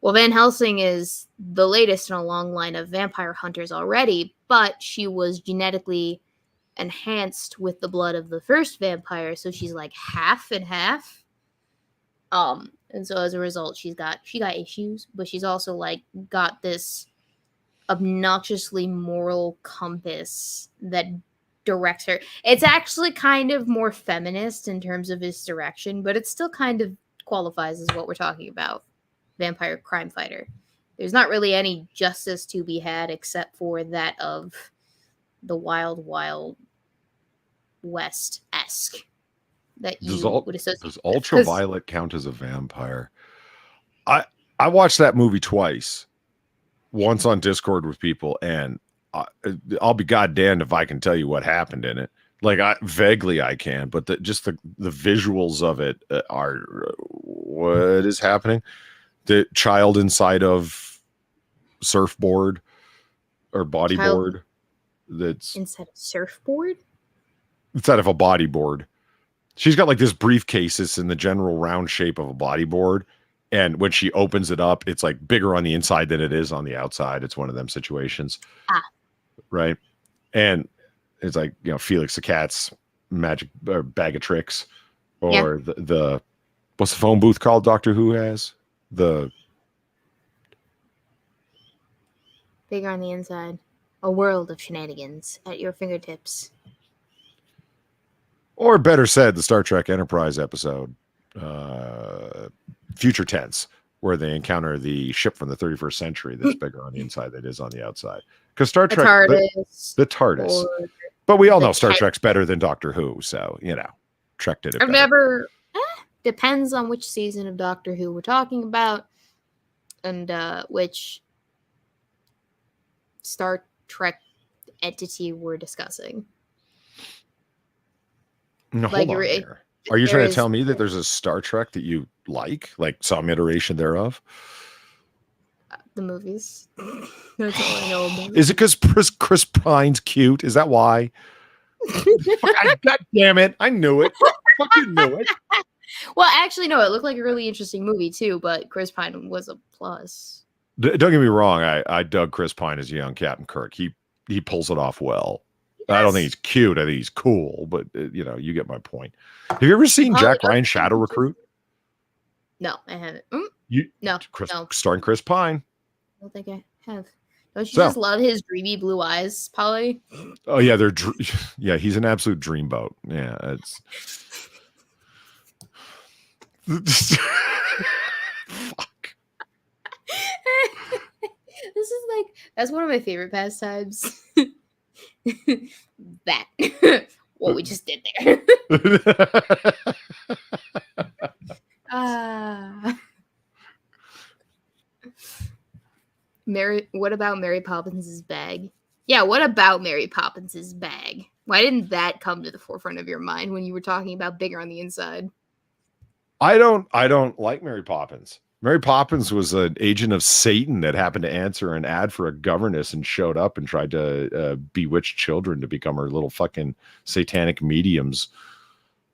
Well, Van Helsing is the latest in a long line of vampire hunters already, but she was genetically enhanced with the blood of the first vampire, so she's like half and half. And so as a result, she got issues, but she's also like got this obnoxiously moral compass that directs her. It's actually kind of more feminist in terms of its direction, but it still kind of qualifies as what we're talking about. Vampire crime fighter. There's not really any justice to be had except for that of the Wild Wild West-esque that you would associate. Does Ultraviolet count as a vampire? I watched that movie twice. Once on Discord with people, and I'll be goddamned if I can tell you what happened in it. Like, vaguely I can, but the visuals of it are what is happening. The child inside of surfboard or bodyboard. That's inside a surfboard. Inside of a bodyboard. She's got like this briefcase. It's in the general round shape of a bodyboard. And when she opens it up, it's like bigger on the inside than it is on the outside. It's one of them situations. Right. And it's like, you know, Felix the Cat's magic bag of tricks, or the what's the phone booth called Doctor Who has? The bigger on the inside. A world of shenanigans at your fingertips. Or better said, the Star Trek Enterprise episode, Future Tense, where they encounter the ship from the 31st century that's bigger on the inside than it is on the outside. Because Star Trek, the TARDIS. But we all know Star Trek's better than Doctor Who, so, you know, Trek did it better. Depends on which season of Doctor Who we're talking about, and which Star Trek entity we're discussing. No, hold on here. Are you trying to tell me that there's a Star Trek that you like some iteration thereof? The movies. That's all I know about. Is it because Chris Pine's cute? Is that why? God damn it. I knew it. fucking knew it. Well, actually, no, it looked like a really interesting movie too, but Chris Pine was a plus. Don't get me wrong. I dug Chris Pine as a young Captain Kirk. He pulls it off well. I don't think he's cute. I think he's cool, but you get my point. Have you ever seen Jack Ryan Shadow Recruit? No, I haven't. No. Starring Chris Pine. I don't think I have. Don't you just love his dreamy blue eyes, Polly? Oh yeah, yeah, he's an absolute dreamboat. Yeah, it's fuck. This is that's one of my favorite pastimes. That what we just did there. What about Mary Poppins's bag? Yeah, what about Mary Poppins's bag? Why didn't that come to the forefront of your mind when you were talking about bigger on the inside? I don't like Mary Poppins. Mary Poppins was an agent of Satan that happened to answer an ad for a governess and showed up and tried to bewitch children to become her little fucking satanic mediums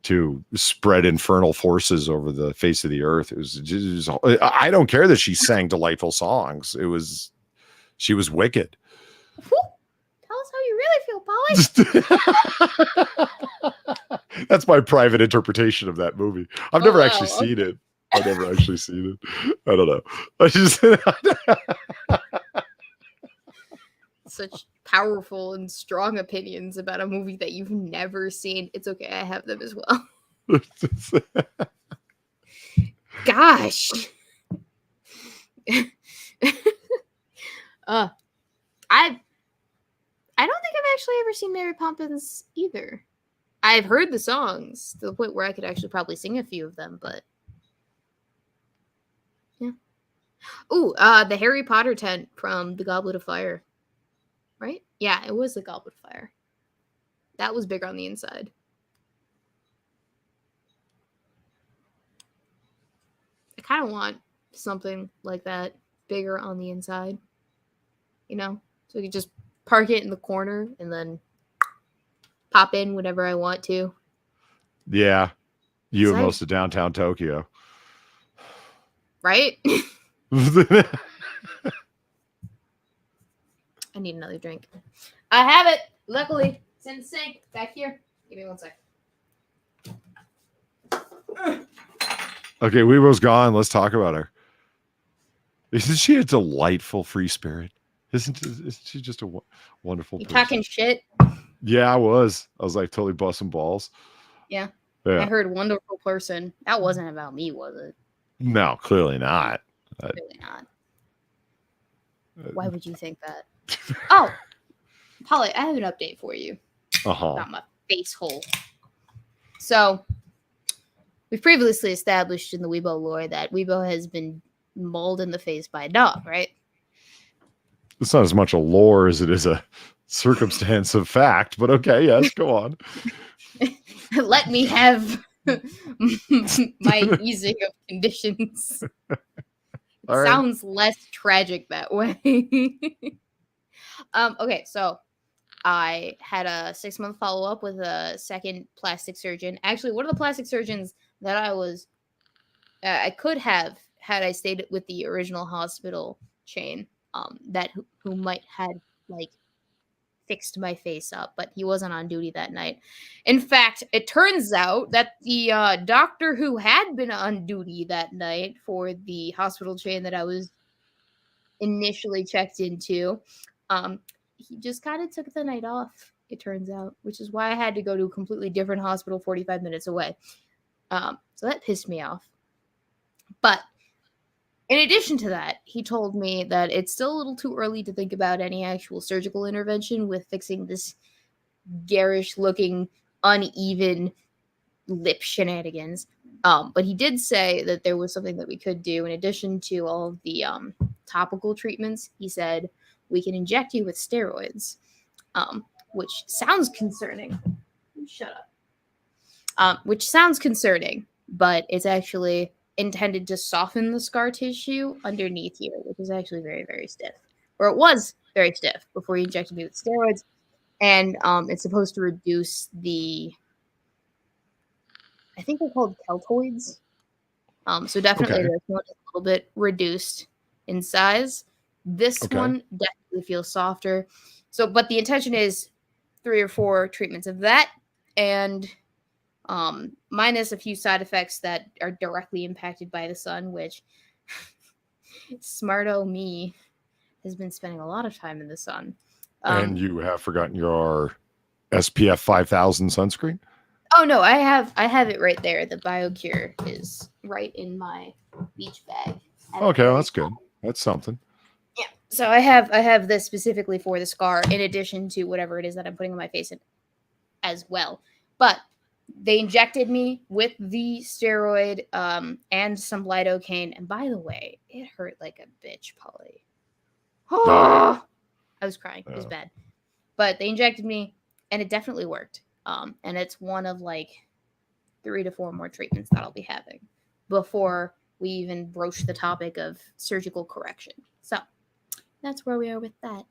to spread infernal forces over the face of the earth. It was just, I don't care that she sang delightful songs. She was wicked. Tell us how you really feel, Polly. That's my private interpretation of that movie. I've never actually seen it. I've never actually seen it. I don't know. I just such powerful and strong opinions about a movie that you've never seen. It's okay. I have them as well. Gosh. I don't think I've actually ever seen Mary Poppins either. I've heard the songs to the point where I could actually probably sing a few of them, but yeah. Ooh, the Harry Potter tent from the Goblet of Fire. Right? Yeah, it was the Goblet of Fire. That was bigger on the inside. I kind of want something like that bigger on the inside. So we could just park it in the corner and then pop in whenever I want to. Yeah. You and most of downtown Tokyo. Right? I need another drink. I have it. Luckily, it's in the sink back here. Give me 1 sec. Okay, Weebo's gone. Let's talk about her. Isn't she a delightful free spirit? Isn't she just a wonderful person? Talking shit? Yeah, I was like totally busting balls. Yeah. I heard wonderful person. That wasn't about me, was it? No, clearly not. Clearly not. Why would you think that? Oh, Polly, I have an update for you. About my face hole. So, we've previously established in the Weebo lore that Weebo has been mauled in the face by a dog, right? It's not as much a lore as it is a circumstance of fact, but okay, yes, go on. Let me have my easing of conditions. It sounds less tragic that way. Okay, so I had a 6-month follow-up with a second plastic surgeon. Actually, one of the plastic surgeons that I could have had I stayed with the original hospital chain, who might had fixed my face up, but he wasn't on duty that night. In fact, it turns out that the doctor who had been on duty that night for the hospital chain that I was initially checked into, he just kind of took the night off, it turns out, which is why I had to go to a completely different hospital 45 minutes away. So that pissed me off. But in addition to that, he told me that it's still a little too early to think about any actual surgical intervention with fixing this garish-looking, uneven lip shenanigans. But he did say that there was something that we could do in addition to all of the topical treatments. He said, we can inject you with steroids, which sounds concerning. Shut up. Which sounds concerning, but it's actually intended to soften the scar tissue underneath here, which is actually very, very stiff. Or it was very stiff before he injected me with steroids. And it's supposed to reduce the, I think they're called keltoids. So definitely Okay. this one is a little bit reduced in size. This Okay. one definitely feels softer. So, but the intention is 3 or 4 treatments of that, and minus a few side effects that are directly impacted by the sun, which smarto me has been spending a lot of time in the sun. And you have forgotten your SPF 5000 sunscreen? Oh no, I have it right there. The BioCure is right in my beach bag. Okay, well, that's good. That's something. Yeah. So I have this specifically for the scar, in addition to whatever it is that I'm putting on my face as well. But they injected me with the steroid and some lidocaine. And by the way, it hurt like a bitch, Polly. Oh, I was crying. It was bad. But they injected me, and it definitely worked. And it's one of like 3 to 4 more treatments that I'll be having before we even broach the topic of surgical correction. So that's where we are with that.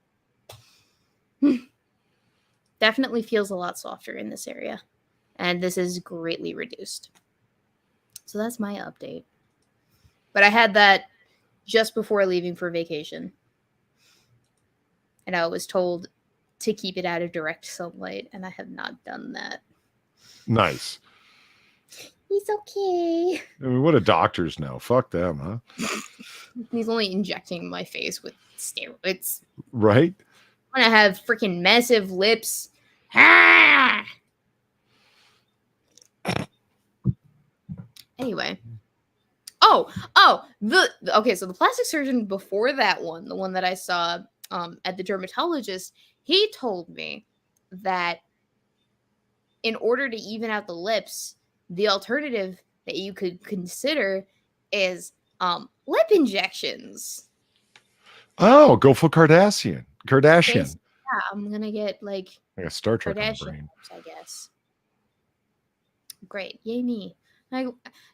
Definitely feels a lot softer in this area. And this is greatly reduced. So that's my update. But I had that just before leaving for vacation. And I was told to keep it out of direct sunlight, and I have not done that. Nice. He's okay. I mean, what do doctors know? Fuck them, huh? He's only injecting my face with steroids. Right? I'm gonna have freaking massive lips. Ah! Anyway. Okay, so the plastic surgeon before that one, the one that I saw at the dermatologist, he told me that in order to even out the lips, the alternative that you could consider is lip injections. Oh, go for Kardashian. Yeah, I'm gonna get like a Star Trek Kardashian brain. lips, I guess. Great, yay me.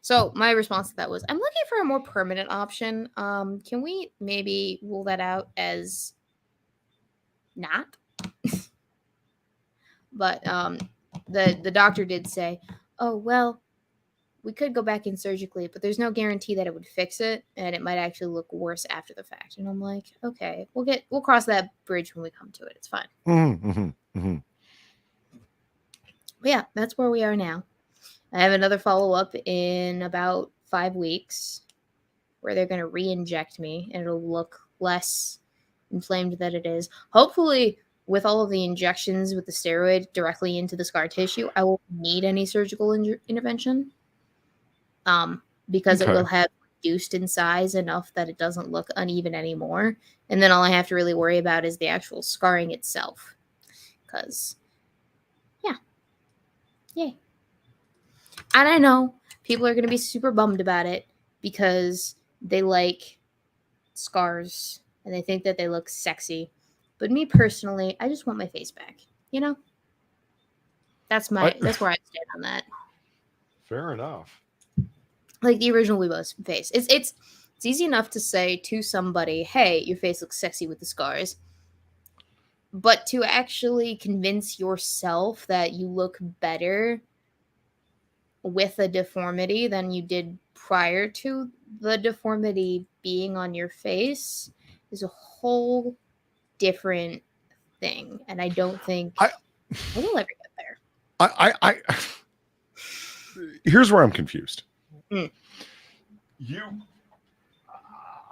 So my response to that was, I'm looking for a more permanent option. Can we maybe rule that out as not? But the doctor did say, oh, well, we could go back in surgically, but there's no guarantee that it would fix it, and it might actually look worse after the fact. And I'm like, okay, we'll cross that bridge when we come to it. It's fine. Mm-hmm. But yeah, that's where we are now. I have another follow-up in about 5 weeks where they're going to re-inject me, and it'll look less inflamed than it is. Hopefully, with all of the injections with the steroid directly into the scar tissue, I won't need any surgical intervention because it will have reduced in size enough that it doesn't look uneven anymore. And then all I have to really worry about is the actual scarring itself. Because, yeah. Yay. And I know people are going to be super bummed about it because they like scars and they think that they look sexy. But me personally, I just want my face back. You know? That's where I stand on that. Fair enough. Like the original Weebo's face. It's easy enough to say to somebody, hey, your face looks sexy with the scars. But to actually convince yourself that you look better with a deformity than you did prior to the deformity being on your face is a whole different thing. And I don't think we'll ever get there. Here's where I'm confused.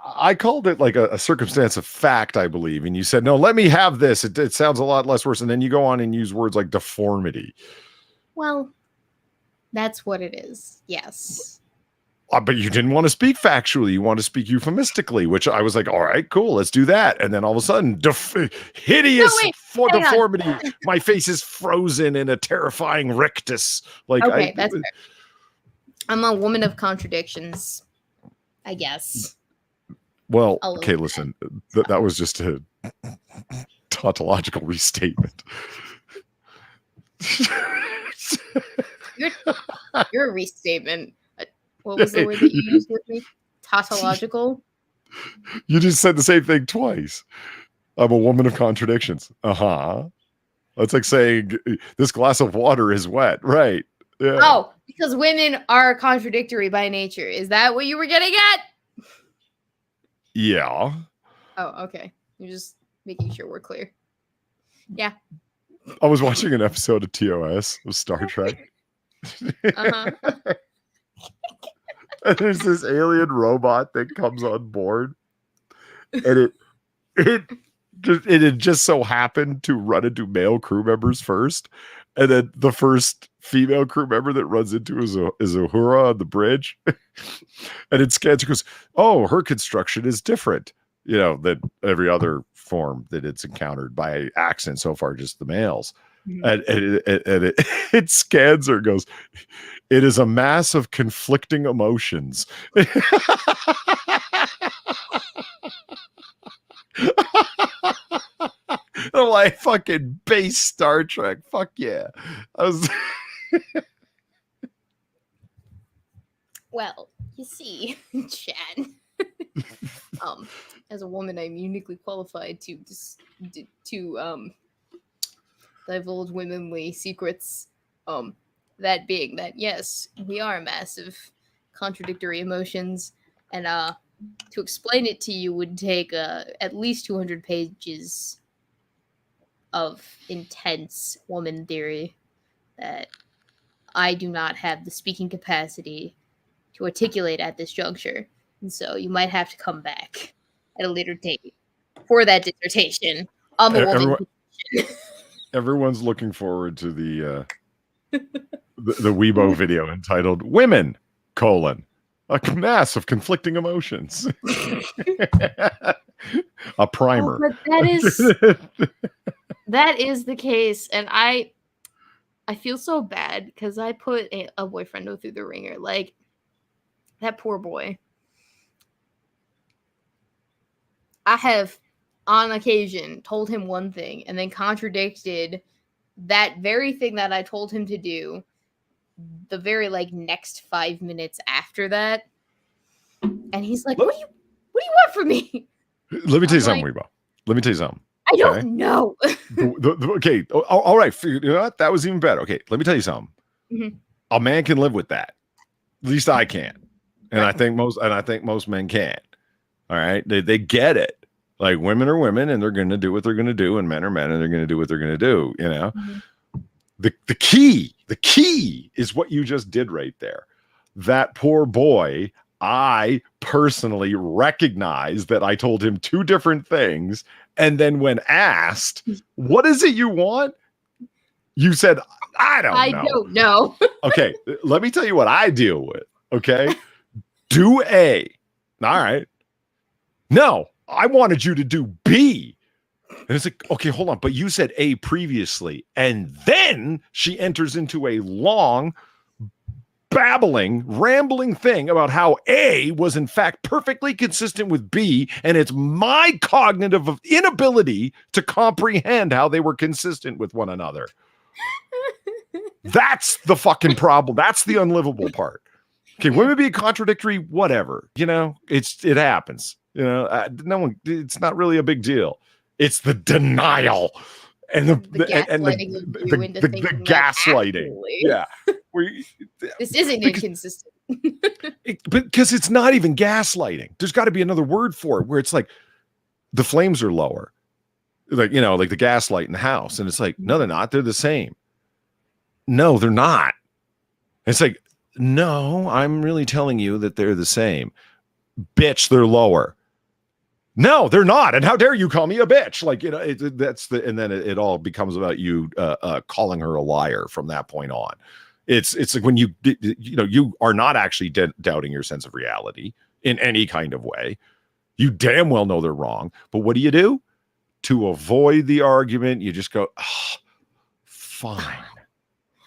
I called it like a circumstance of fact, I believe. And you said, no, let me have this. It sounds a lot less worse. And then you go on and use words like deformity. Well, that's what it is. Yes. But you didn't want to speak factually. You want to speak euphemistically, which I was like, all right, cool, let's do that. And then all of a sudden, hideous deformity. My face is frozen in a terrifying rictus. Like, okay, that's fair. I'm a woman of contradictions, I guess. Well, okay, listen, that was just a tautological restatement. You're a restatement. What was the word that you used with me? Tautological? You just said the same thing twice. I'm a woman of contradictions. Uh-huh. That's like saying this glass of water is wet. Right. Yeah. Oh, Because women are contradictory by nature. Is that what you were getting at? Yeah. Oh, okay. You're just making sure we're clear. Yeah. I was watching an episode of TOS of Star Trek. Uh-huh. And there's this alien robot that comes on board, and it had just so happened to run into male crew members first, and then the first female crew member that runs into is Uhura on the bridge, and it scans. It goes, "Oh, her construction is different, than every other form that it's encountered by accident so far, just the males." And it scans her and goes, "It is a mass of conflicting emotions." I'm like, fucking base Star Trek. Fuck yeah. I was Well, you see, Chad. As a woman, I'm uniquely qualified to divulge womanly secrets. That being that, yes, we are massive contradictory emotions, and to explain it to you would take at least 200 pages of intense woman theory that I do not have the speaking capacity to articulate at this juncture. And so you might have to come back at a later date for that dissertation on the woman. Everyone's looking forward to the Weebo video entitled "Women: a mass of conflicting emotions." A primer. Oh, but that is the case, and I feel so bad because I put a boyfriend through the ringer. Like, that poor boy. I have, on occasion, told him one thing and then contradicted that very thing that I told him to do the very next 5 minutes after that. And he's like, what do you want from me? Let me tell you something, Weebo. Let me tell you something. I don't know. Okay. All right. You know what? That was even better. Okay. Let me tell you something. Mm-hmm. A man can live with that. At least I can. And right. I think most men can. All right. They get it. Like, women are women and they're going to do what they're going to do, and men are men and they're going to do what they're going to do. Mm-hmm. The key is what you just did right there. That poor boy, I personally recognize that I told him two different things. And then when asked, what is it you want? You said, I don't know. Okay. Let me tell you what I deal with. Okay. Do A. All right. No, I wanted you to do B. And it's like, okay, hold on. But you said A previously. And then she enters into a long, babbling, rambling thing about how A was in fact perfectly consistent with B, and it's my cognitive inability to comprehend how they were consistent with one another. That's the fucking problem. That's the unlivable part. Okay, women being contradictory, whatever. It happens. No one. It's not really a big deal. It's the denial and the gaslighting. Yeah. This isn't inconsistent. Because it's not even gaslighting. There's got to be another word for it, where it's like the flames are lower. Like the gaslight in the house. And it's like, no, they're not. They're the same. No, they're not. It's like, no, I'm really telling you that they're the same. Bitch, they're lower. No, they're not. And how dare you call me a bitch? And then it all becomes about you calling her a liar from that point on. It's like when you are not actually doubting your sense of reality in any kind of way. You damn well know they're wrong. But what do? To avoid the argument, you just go, oh, fine.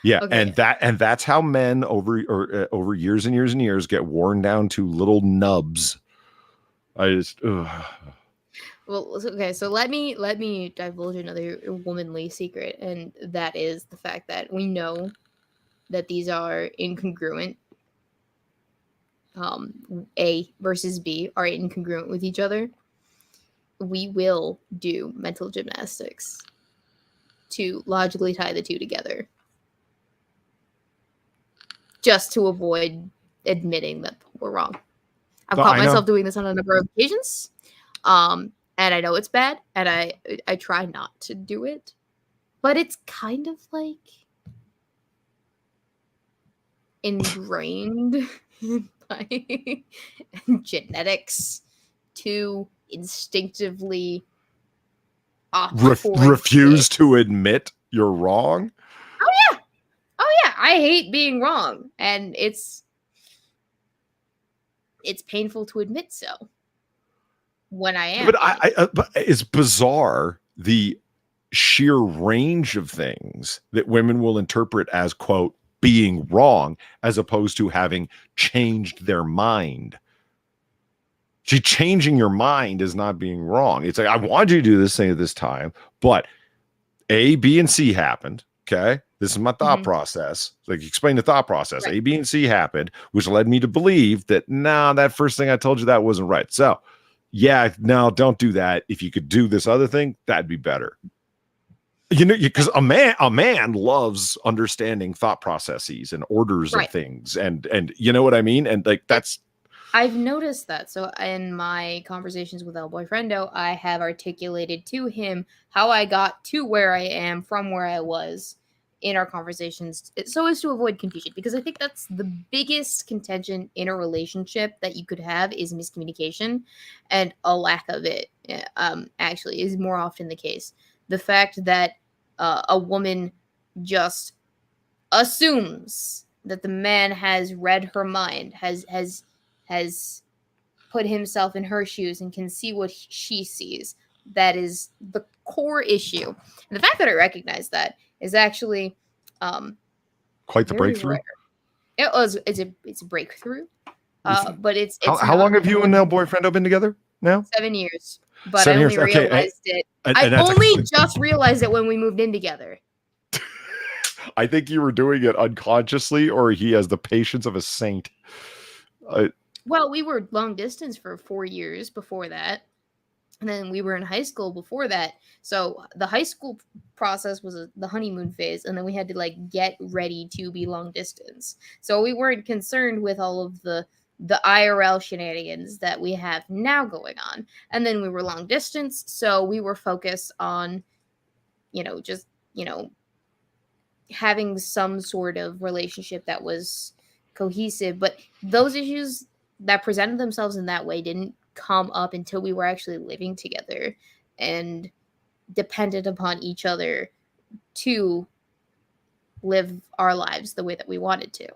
Yeah, okay. and that's how men over years and years and years get worn down to little nubs. Well, okay, so let me divulge another womanly secret, and that is the fact that we know that these are incongruent. A versus B are incongruent with each other. We will do mental gymnastics to logically tie the two together. just to avoid admitting that we're wrong. I've No, caught I know. myself doing this on a number of occasions. And I know it's bad, and I try not to do it. But it's kind of like ingrained in my genetics to instinctively opt for refuse to admit you're wrong. Oh yeah, I hate being wrong, and it's painful to admit so when I am. But it's bizarre the sheer range of things that women will interpret as, quote, being wrong, as opposed to having changed their mind. See, changing your mind is not being wrong. It's like, I wanted you to do this thing at this time, but A, B, and C happened. Okay. This is my thought process. Like, explain the thought process. Right. A, B, and C happened, which led me to believe that, that first thing I told you, that wasn't right. So yeah, no, don't do that. If you could do this other thing, that'd be better. Because a man loves understanding thought processes and orders of things, and you know what I mean? And like, that's, I've noticed that. So in my conversations with El Boyfriendo, I have articulated to him how I got to where I am from where I was in our conversations, so as to avoid confusion, because I think that's the biggest contention in a relationship that you could have is miscommunication, and a lack of it actually is more often the case. The fact that a woman just assumes that the man has read her mind, has put himself in her shoes and can see what she sees. That is the core issue. And the fact that I recognize that is actually quite the breakthrough. Rare. It's a breakthrough. But it's how long have you and El Boyfriendo been together now? 7 years. But I only realized it. I only just realized it when we moved in together. I think you were doing it unconsciously, or he has the patience of a saint. Well, we were long distance for 4 years before that. And then we were in high school before that. So the high school process was the honeymoon phase. And then we had to like get ready to be long distance. So we weren't concerned with all of the IRL shenanigans that we have now going on. And then we were long distance. So we were focused on, just, having some sort of relationship that was cohesive. But those issues that presented themselves in that way didn't come up until we were actually living together and dependent upon each other to live our lives the way that we wanted to.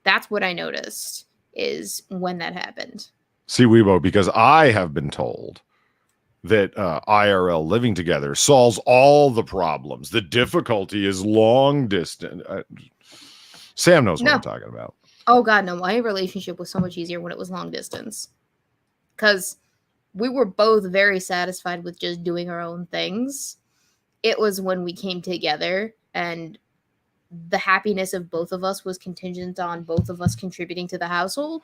That's what I noticed is when that happened. See, Weebo, because I have been told that IRL living together solves all the problems. The difficulty is long distance. Sam knows what I'm talking about. Oh God, no. My relationship was so much easier when it was long distance. Because we were both very satisfied with just doing our own things. It was when we came together and the happiness of both of us was contingent on both of us contributing to the household.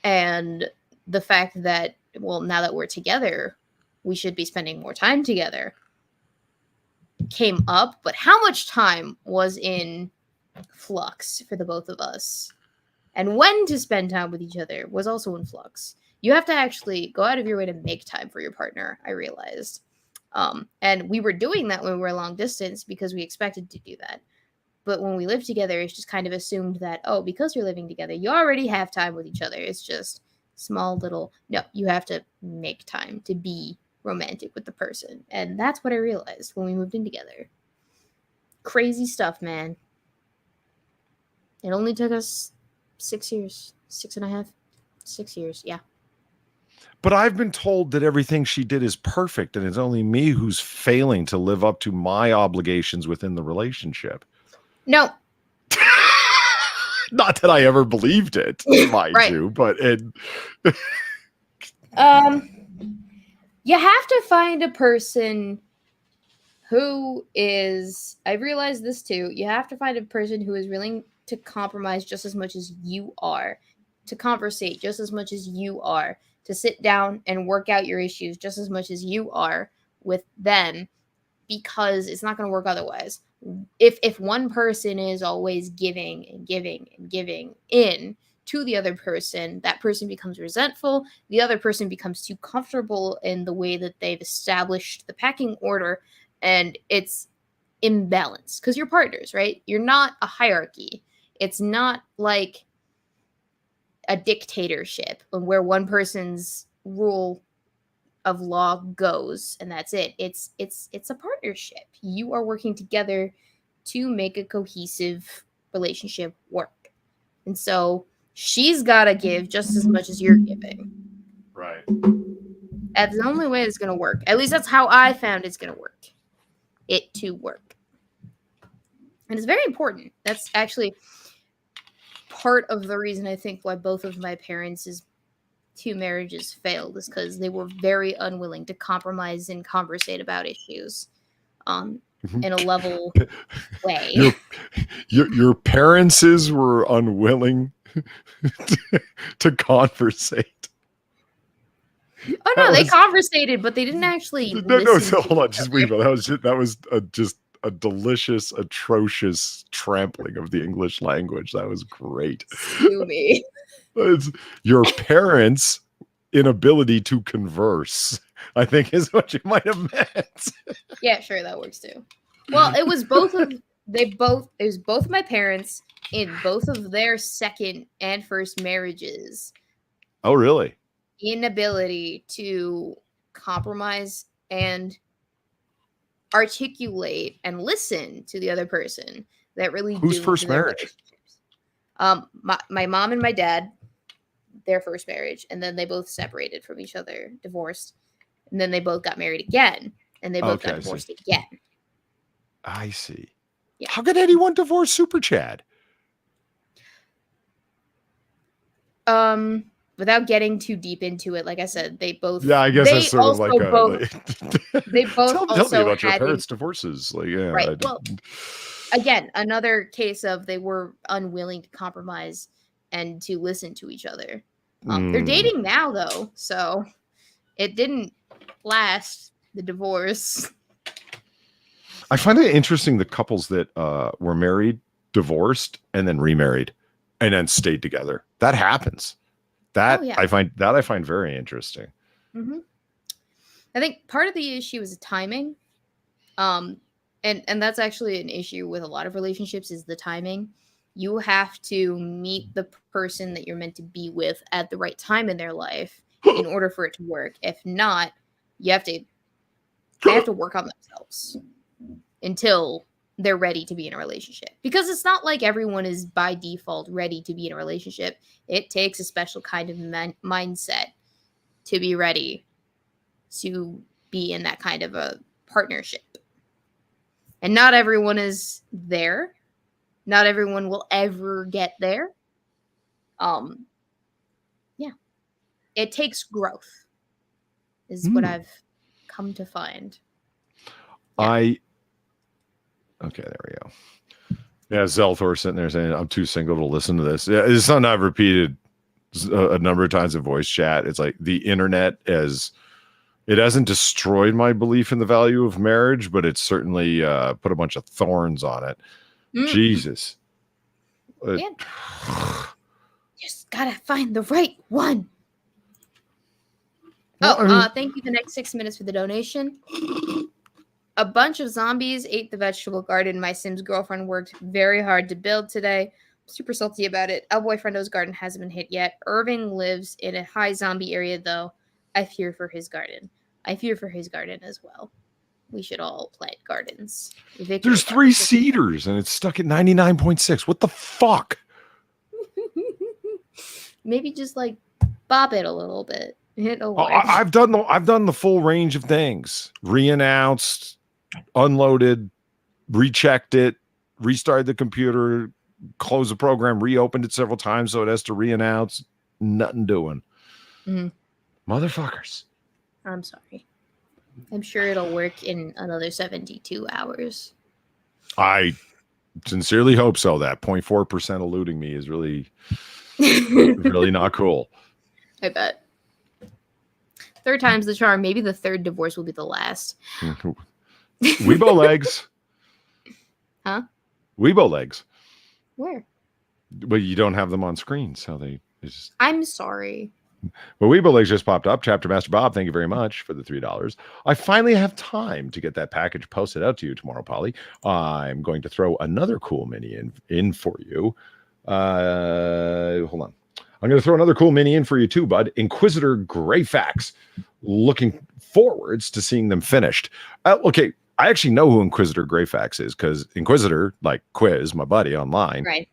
And the fact that, well, now that we're together, we should be spending more time together came up. But how much time was in flux for the both of us? And when to spend time with each other was also in flux. You have to actually go out of your way to make time for your partner, I realized. And we were doing that when we were long distance because we expected to do that. But when we lived together, it's just kind of assumed that, because you're living together, you already have time with each other. It's just small little, no, you have to make time to be romantic with the person. And that's what I realized when we moved in together. Crazy stuff, man. It only took us 6 years, 6.5, 6 years. Yeah. But I've been told that everything she did is perfect and it's only me who's failing to live up to my obligations within the relationship. No. Not that I ever believed it, mind you, but you have to find a person who is, I realized this too, you have to find a person who is willing to compromise just as much as you are, to conversate just as much as you are, to sit down and work out your issues just as much as you are with them, because it's not going to work otherwise. if one person is always giving and giving and giving in to the other person, that person becomes resentful. The other person becomes too comfortable in the way that they've established the pecking order, and it's imbalanced because you're partners, right? You're not a hierarchy. It's not like a dictatorship where one person's rule of law goes and that's it. It's a partnership. You are working together to make a cohesive relationship work. And so she's got to give just as much as you're giving. Right. That's the only way it's going to work. At least that's how I found it's going to work. It to work. And it's very important. That's actually part of the reason I think why both of my parents' two marriages failed is because they were very unwilling to compromise and conversate about issues in a level way. Your parents were unwilling to conversate. Oh no, they conversated, but they didn't actually. No. So hold on, just Weebo. That was just a delicious, atrocious trampling of the English language. That was great. Sue me. It's your parents' inability to converse, I think, is what you might have meant. Yeah, sure, that works too. Well, it was both of it was both of my parents in both of their second and first marriages. Oh, really? Inability to compromise and articulate and listen to the other person that really whose first marriage? My mom and my dad, their first marriage, and then they both separated from each other, divorced, and then they both got married again, and they both got divorced again. I see. Yeah. How could anyone divorce Super Chad? Without getting too deep into it, like I said, they both. Yeah, I guess that's sort of like they both tell me about your parents' divorces. Like, yeah, right. Well, again, another case of they were unwilling to compromise and to listen to each other. They're dating now, though, so it didn't last, the divorce. I find it interesting the couples that were married, divorced, and then remarried, and then stayed together. That happens. I find very interesting. Mm-hmm. I think part of the issue is timing. And that's actually an issue with a lot of relationships is the timing. You have to meet the person that you're meant to be with at the right time in their life in order for it to work. If not, they have to work on themselves until they're ready to be in a relationship. Because it's not like everyone is by default ready to be in a relationship. It takes a special kind of mindset to be ready to be in that kind of a partnership. And not everyone is there. Not everyone will ever get there. Yeah. It takes growth is what I've come to find. Yeah. Okay, there we go. Yeah, Zelthor sitting there saying, I'm too single to listen to this. Yeah, it's something I've repeated a number of times in voice chat. It's like the internet it hasn't destroyed my belief in the value of marriage, but it's certainly put a bunch of thorns on it. Jesus. Yeah. Just gotta find the right one. Thank you. The next 6 minutes for the donation. A bunch of zombies ate the vegetable garden my Sims girlfriend worked very hard to build today. I'm super salty about it. El Boyfriendo's garden hasn't been hit yet. Irving lives in a high zombie area, though. I fear for his garden. I fear for his garden as well. We should all plant gardens. There's 3 cedars, and it's stuck at 99.6. What the fuck? Maybe just like bob it a little bit. I've done the full range of things. Re-announced, unloaded, rechecked it, restarted the computer, closed the program, reopened it several times so it has to re-announce. Nothing doing. Motherfuckers. I'm sorry. I'm sure it'll work in another 72 hours. I sincerely hope so. That 0.4% eluding me is really, really not cool. I bet. Third time's the charm. Maybe the third divorce will be the last. Weebo legs. Huh? Weebo legs. Where? But you don't have them on screen, so they just. I'm sorry. Well, Weebo legs just popped up. Chapter Master Bob, thank you very much for the $3. I finally have time to get that package posted out to you tomorrow, Polly. I'm going to throw another cool mini in for you. Hold on. I'm going to throw another cool mini in for you too, bud. Inquisitor Greyfax. Looking forwards to seeing them finished. Okay, I actually know who Inquisitor Greyfax is because Inquisitor, like Quiz, my buddy online, Right.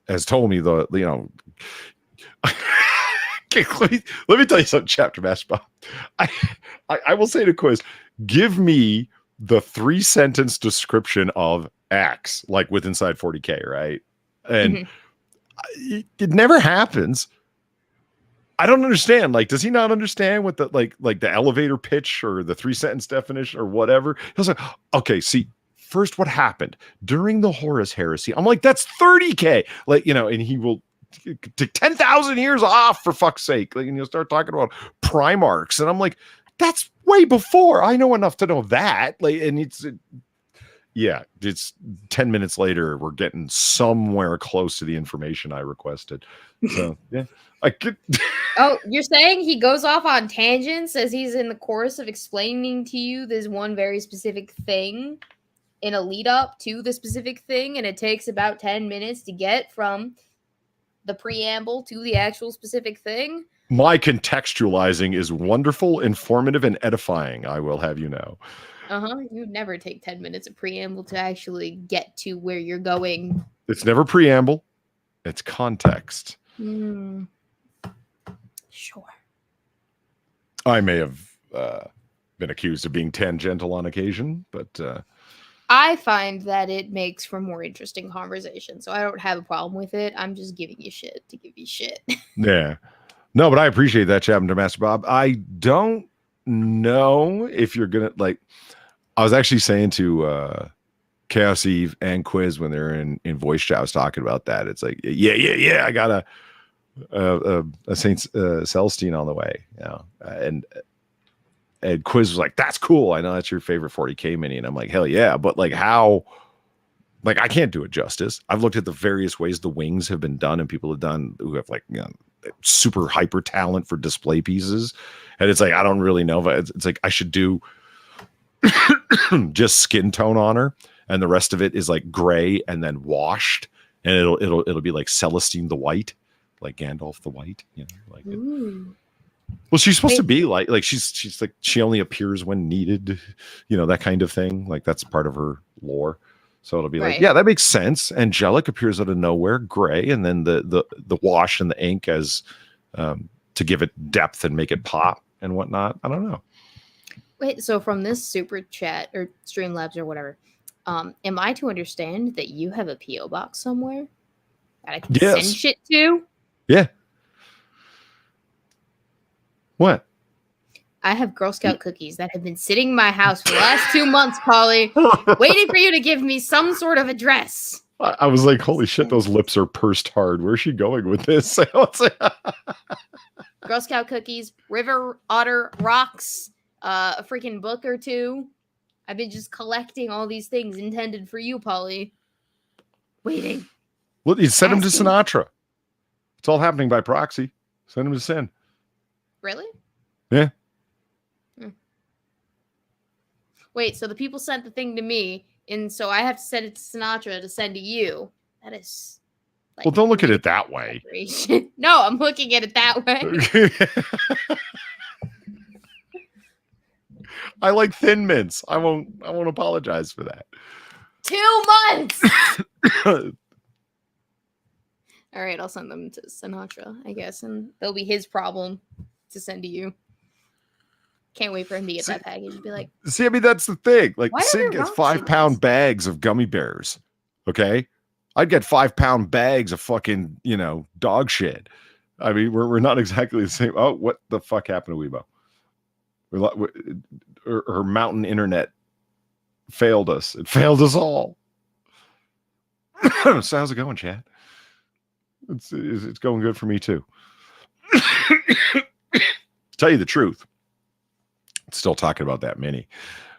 has told me let me tell you something, Chapter Master Bob. I will say to Quiz, give me the 3-sentence description of X, like with inside 40K, right? And it never happens. I don't understand. Like, does he not understand what the like the elevator pitch or the 3-sentence definition or whatever? He was like, okay, see, first what happened during the Horus Heresy? I'm like, that's 30K, like, you know, and he will take 10,000 years off for fuck's sake. Like, and you'll start talking about Primarchs, and I'm like, that's way before. I know enough to know that. Like, and it's 10 minutes later, we're getting somewhere close to the information I requested. So yeah, I could. Oh, you're saying he goes off on tangents as he's in the course of explaining to you this one very specific thing in a lead up to the specific thing, and it takes about 10 minutes to get from the preamble to the actual specific thing? My contextualizing is wonderful, informative, and edifying, I will have you know. You never take 10 minutes of preamble to actually get to where you're going. It's never preamble. It's context. Sure. I may have been accused of being tangential on occasion, but I find that it makes for more interesting conversation, so I don't have a problem with it. I'm just giving you shit to give you shit. Yeah. No, but I appreciate that, Chapter Master Bob. I don't know if you're gonna like. I was actually saying to Chaos Eve and Quiz when they're in voice chat, I was talking about that. It's like, yeah, I got a Saint Celestine on the way, you know, and Quiz was like, that's cool. I know that's your favorite 40K mini, and I'm like, hell yeah, but like how? Like, I can't do it justice. I've looked at the various ways the wings have been done, and people have done who have like, you know, super hyper talent for display pieces, and it's like I don't really know, but it's like I should do just skin tone on her, and the rest of it is like gray and then washed, and it'll be like Celestine the White, like Gandalf the White, you know, like. Well, she's supposed to be like she's like she only appears when needed, you know, that kind of thing. Like that's part of her lore. So it'll be like, yeah, that makes sense. Angelic appears out of nowhere, gray, and then the wash and the ink as to give it depth and make it pop and whatnot. I don't know. Wait, so from this super chat or Streamlabs or whatever, am I to understand that you have a PO box somewhere that I can send shit to? Yeah. What? I have Girl Scout cookies that have been sitting in my house for the last 2 months, Polly, waiting for you to give me some sort of address. I was like, holy shit, those lips are pursed hard. Where's she going with this? Girl Scout cookies, river otter rocks, a freaking book or two. I've been just collecting all these things intended for you, Polly. Waiting. Well, you send them to Sinatra. It's all happening by proxy. Send them to Sin. Really? Yeah. Wait, so the people sent the thing to me, and so I have to send it to Sinatra to send to you. That is... Like, well, don't look at it that way. No, I'm looking at it that way. I like Thin Mints. I won't apologize for that. 2 months! All right, I'll send them to Sinatra, I guess, and they'll be his problem to send to you. Can't wait for him to get that package and be like, see, I mean, that's the thing. Like, Sid gets 5-pound bags of gummy bears. Okay. I'd get 5-pound bags of fucking, you know, dog shit. I mean, we're not exactly the same. Oh, what the fuck happened to Weebo? Her mountain internet failed us. It failed us all. So how's it going, Chad? It's going good for me too. Tell you the truth, still talking about that mini.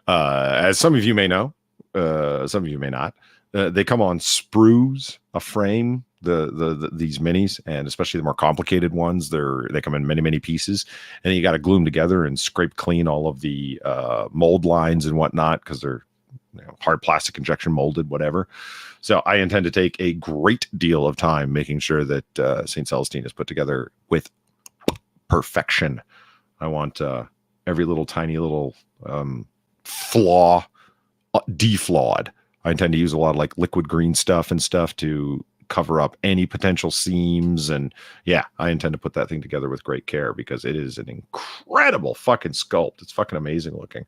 As some of you may know, some of you may not. They come on sprues, a frame, these minis, and especially the more complicated ones, they come in many pieces, and you got to glue them together and scrape clean all of the mold lines and whatnot, because they're hard plastic injection molded, whatever. So I intend to take a great deal of time making sure that St. Celestine is put together with perfection. I want every little tiny little flaw deflawed. I intend to use a lot of like liquid green stuff and stuff to cover up any potential seams. And yeah, I intend to put that thing together with great care, because it is an incredible fucking sculpt. It's fucking amazing looking.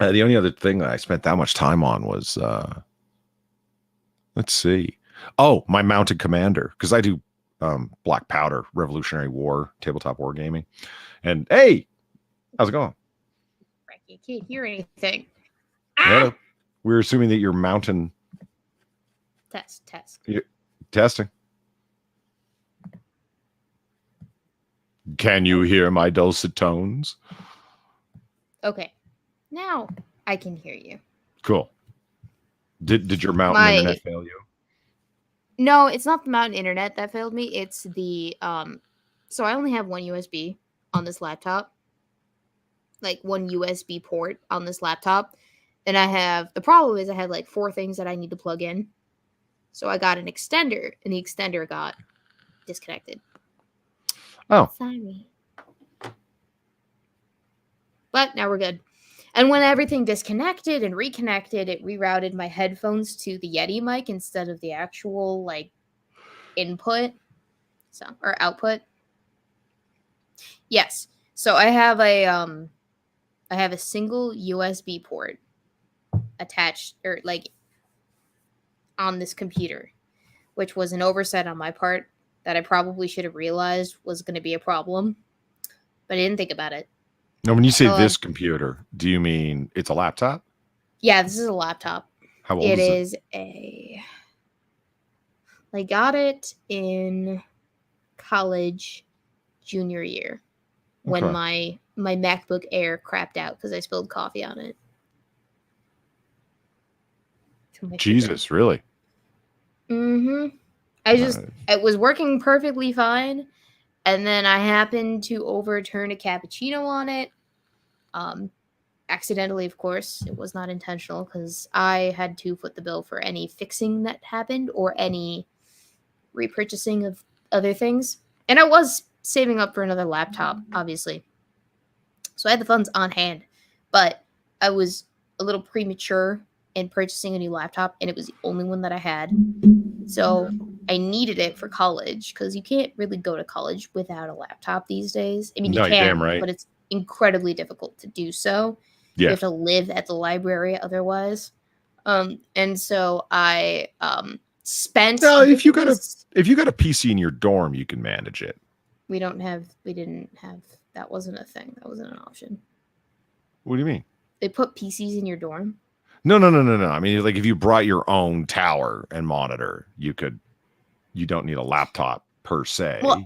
The only other thing that I spent that much time on was, let's see. Oh, my mounted commander, because I do Black Powder, Revolutionary War, tabletop wargaming. And hey, how's it going? I can't hear anything. Yeah, we're assuming that you're mountain. Test. Testing. Can you hear my dulcet tones? Okay. Now I can hear you. Cool. Did your mountain internet fail you? No, it's not the mountain internet that failed me. It's the so I only have one USB on this laptop. Like one USB port on this laptop. And the problem is I had like 4 things that I need to plug in. So I got an extender, and the extender got disconnected. Oh. Sorry. But now we're good. And when everything disconnected and reconnected, it rerouted my headphones to the Yeti mic instead of the actual like input, or output. Yes. So I have a single USB port attached, or like on this computer, which was an oversight on my part that I probably should have realized was going to be a problem, but I didn't think about it. Now, when you say this computer, do you mean it's a laptop? Yeah, this is a laptop. How old is it? I got it in college junior year when my MacBook Air crapped out because I spilled coffee on it. Jesus, really? Mm-hmm. It was working perfectly fine, and then I happened to overturn a cappuccino on it. Accidentally, of course. It was not intentional, because I had to foot the bill for any fixing that happened or any repurchasing of other things. And I was saving up for another laptop, obviously. So I had the funds on hand, but I was a little premature in purchasing a new laptop, and it was the only one that I had. So I needed it for college, because you can't really go to college without a laptop these days. I mean, you can, damn right. But it's incredibly difficult to do so. Yeah. You have to live at the library otherwise. And so I spent. No, if you got a PC in your dorm, you can manage it. We didn't have. That wasn't a thing. That wasn't an option. What do you mean? They put PCs in your dorm? No. I mean, like if you brought your own tower and monitor, you don't need a laptop per se. Well,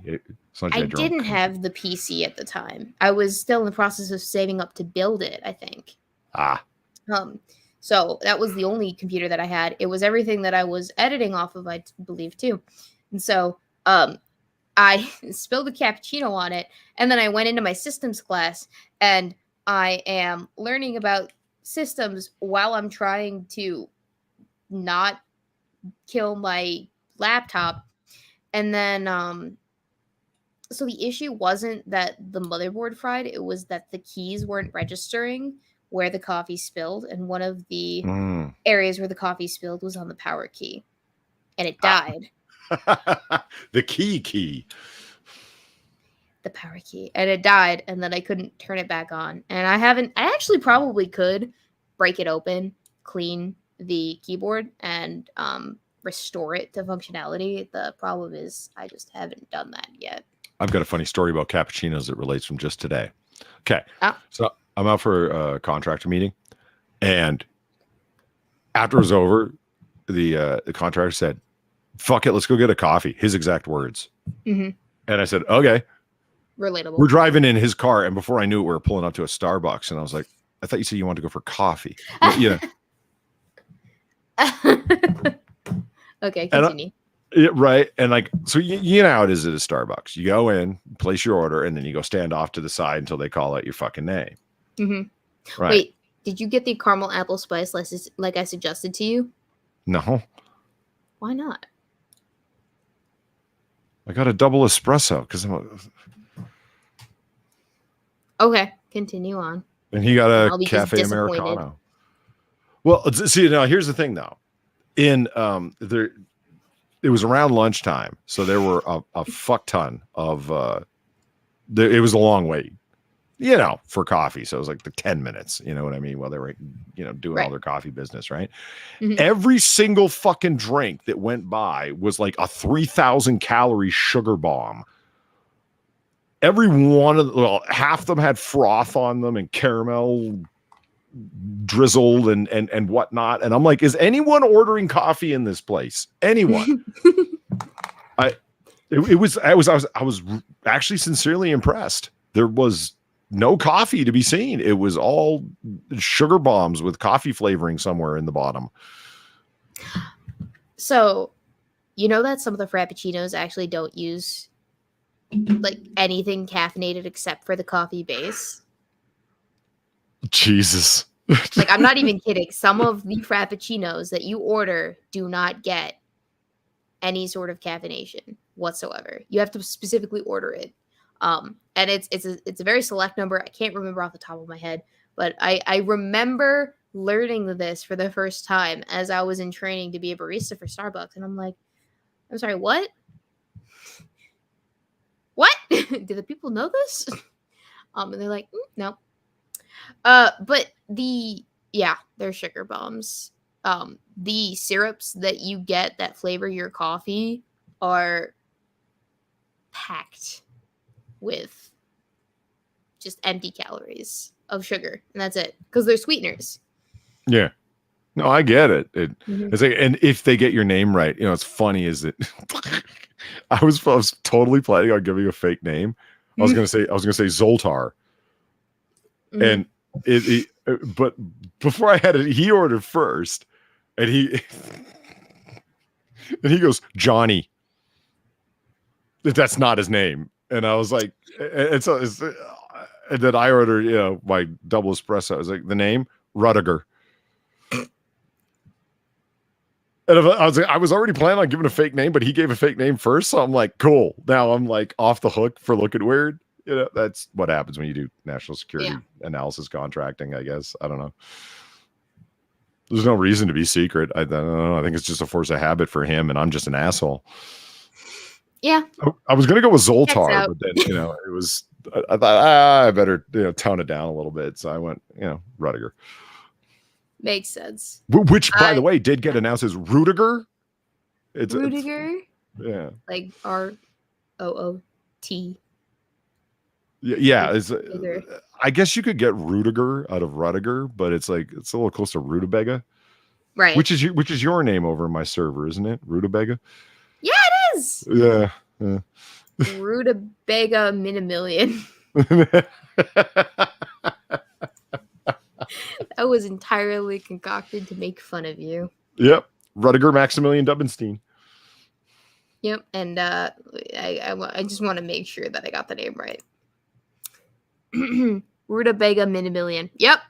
I didn't have the PC at the time. I was still in the process of saving up to build it, I think. So that was the only computer that I had. It was everything that I was editing off of, I believe, too. And so I spilled a cappuccino on it, and then I went into my systems class, and I am learning about systems while I'm trying to not kill my laptop. And then so the issue wasn't that the motherboard fried, it was that the keys weren't registering where the coffee spilled, and one of the areas where the coffee spilled was on the power key, and it died. The key. The power key, and it died, and then I couldn't turn it back on. And I actually probably could break it open, clean the keyboard, and restore it to functionality. The problem is I just haven't done that yet. I've got a funny story about cappuccinos that relates from just today. Okay. So I'm out for a contractor meeting, and after it was over, the contractor said, "Fuck it, let's go get a coffee." His exact words. Mm-hmm. And I said, "Okay." Relatable. We're driving in his car, and before I knew it, we were pulling up to a Starbucks, and I was like, "I thought you said you wanted to go for coffee." Yeah. Okay, continue. Right. And like, so you know how it is at a Starbucks. You go in, place your order, and then you go stand off to the side until they call out your fucking name. Mm-hmm. Right. Wait, did you get the caramel apple spice like I suggested to you? No. Why not? I got a double espresso because Okay, continue on. And he got I'll a be just cafe disappointed. Americano. Well, see, now here's the thing though. In there it was around lunchtime, so there were a fuck ton of it was a long wait, for coffee. So it was like the 10 minutes, you know what I mean, while they were doing all their coffee business, right? Mm-hmm. Every single fucking drink that went by was like a 3,000 calorie sugar bomb. Every one of half of them had froth on them and caramel drizzled and whatnot. And I'm like, is anyone ordering coffee in this place? Anyone? I was actually sincerely impressed. There was no coffee to be seen. It was all sugar bombs with coffee flavoring somewhere in the bottom. So, you know that some of the Frappuccinos actually don't use like anything caffeinated except for the coffee base? Jesus. Like, I'm not even kidding. Some of the Frappuccinos that you order do not get any sort of caffeination whatsoever. You have to specifically order it. And it's a very select number. I can't remember off the top of my head, but I remember learning this for the first time as I was in training to be a barista for Starbucks. And I'm like, I'm sorry, what? What? Do the people know this? And they're like, no. But they're sugar bombs. The syrups that you get that flavor your coffee are packed with just empty calories of sugar, and that's it, because they're sweeteners. Yeah. No, I get it. It's like, and if they get your name right, it's funny is that I was totally planning on giving a fake name. I was gonna say Zoltar. And but before I had it, he ordered first, and he goes, Johnny. That's not his name. And I was like, and then I ordered, my double espresso. I was like, the name Rudiger. And I was already planning on giving a fake name, but he gave a fake name first. So I'm like, cool. Now I'm like off the hook for looking weird. That's what happens when you do national security analysis contracting, I guess. I don't know. There's no reason to be secret. I don't know. I think it's just a force of habit for him, and I'm just an asshole. Yeah. I was going to go with Zoltar, but then, it was, I thought, I better, tone it down a little bit. So I went, Rudiger. Makes sense. Which, by the way, did get announced as Rudiger. It's Rudiger? Yeah. Like ROOT. Yeah. I guess you could get Rudiger out of Rudiger, but it's like, it's a little close to Rutabaga. Right. Which is your name over in my server, isn't it? Rutabaga? Yeah, it is. Yeah. Rutabaga Minimillion. That was entirely concocted to make fun of you. Yep. Rudiger Maximilian Dubbenstein. Yep. And I just want to make sure that I got the name right. Rutabaga Minimillion. Yep.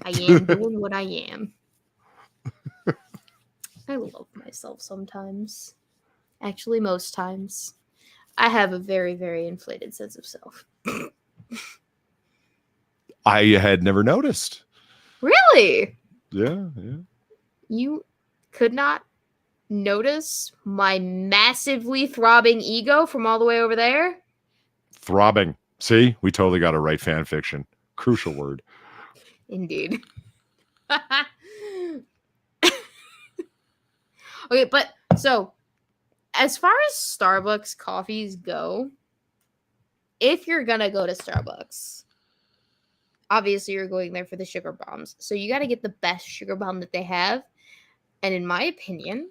I am doing what I am. I love myself sometimes. Actually, most times. I have a very, very inflated sense of self. I had never noticed. Really? Yeah. You could not notice my massively throbbing ego from all the way over there? Throbbing. See? We totally got to write fan fiction. Crucial word. Indeed. Okay, but so as far as Starbucks coffees go, if you're gonna go to Starbucks, obviously you're going there for the sugar bombs. So you got to get the best sugar bomb that they have. And in my opinion,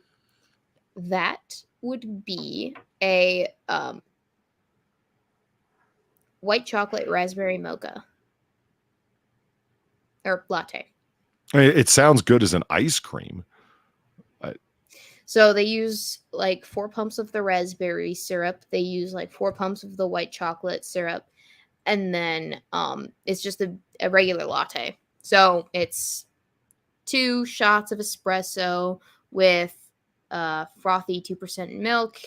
that would be a white chocolate raspberry mocha or latte. It sounds good as an ice cream. So they use like 4 pumps of the raspberry syrup. They use like 4 pumps of the white chocolate syrup, and then it's just a regular latte. So it's 2 shots of espresso with frothy 2% milk,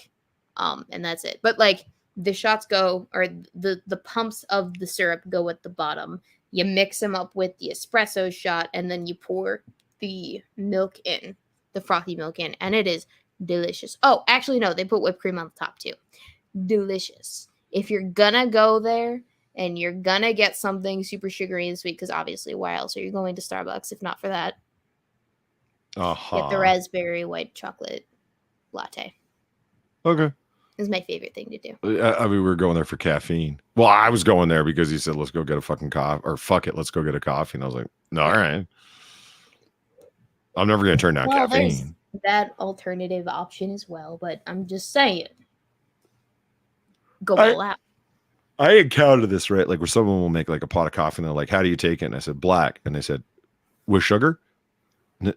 and that's it. But like the shots go, or the pumps of the syrup go at the bottom. You mix them up with the espresso shot, and then you pour the milk in, the frothy milk in, and it is delicious. Oh, actually, no, they put whipped cream on the top too. Delicious. If you're gonna go there and you're gonna get something super sugary and sweet, because obviously, why else are you going to Starbucks if not for that? Get the raspberry white chocolate latte. Okay. Is my favorite thing to do. I mean, we were going there for caffeine. Well, I was going there because he said, let's go get a fucking coffee, or fuck it, let's go get a coffee. And I was like, no, all right. I'm never going to turn down caffeine. There's that alternative option as well, but I'm just saying. Go all out. I encountered this, right? Like where someone will make like a pot of coffee and they're like, how do you take it? And I said, black. And they said, with sugar? No,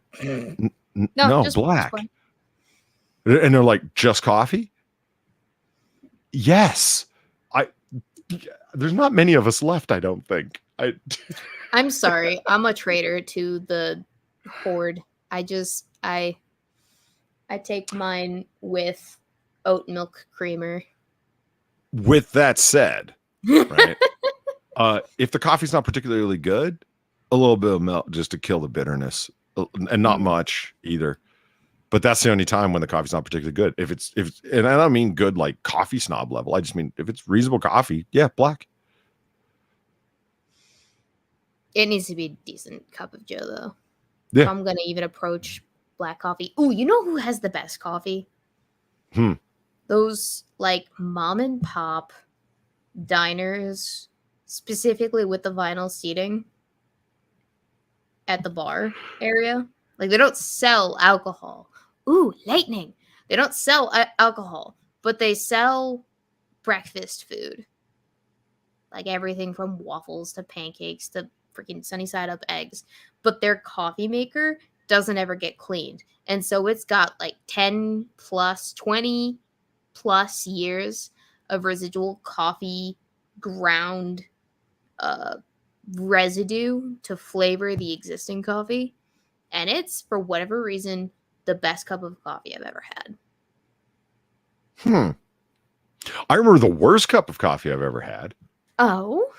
black. And they're like, just coffee? Yes. There's not many of us left, I don't think. I'm sorry. I'm a traitor to the horde. I take mine with oat milk creamer. With that said, right? If the coffee's not particularly good, a little bit of milk just to kill the bitterness, and not much either. But that's the only time when the coffee's not particularly good. If it's, and I don't mean good like coffee snob level. I just mean if it's reasonable coffee, yeah, black. It needs to be a decent cup of Joe, though. Yeah. If I'm gonna even approach black coffee. Ooh, you know who has the best coffee? Those like mom and pop diners, specifically with the vinyl seating at the bar area. Like they don't sell alcohol. Ooh, lightning. They don't sell alcohol, but they sell breakfast food. Like everything from waffles to pancakes to freaking sunny side up eggs. But their coffee maker doesn't ever get cleaned. And so it's got like 10 plus, 20 plus years of residual coffee ground residue to flavor the existing coffee. And it's, for whatever reason, the best cup of coffee I've ever had. I remember the worst cup of coffee I've ever had. Oh?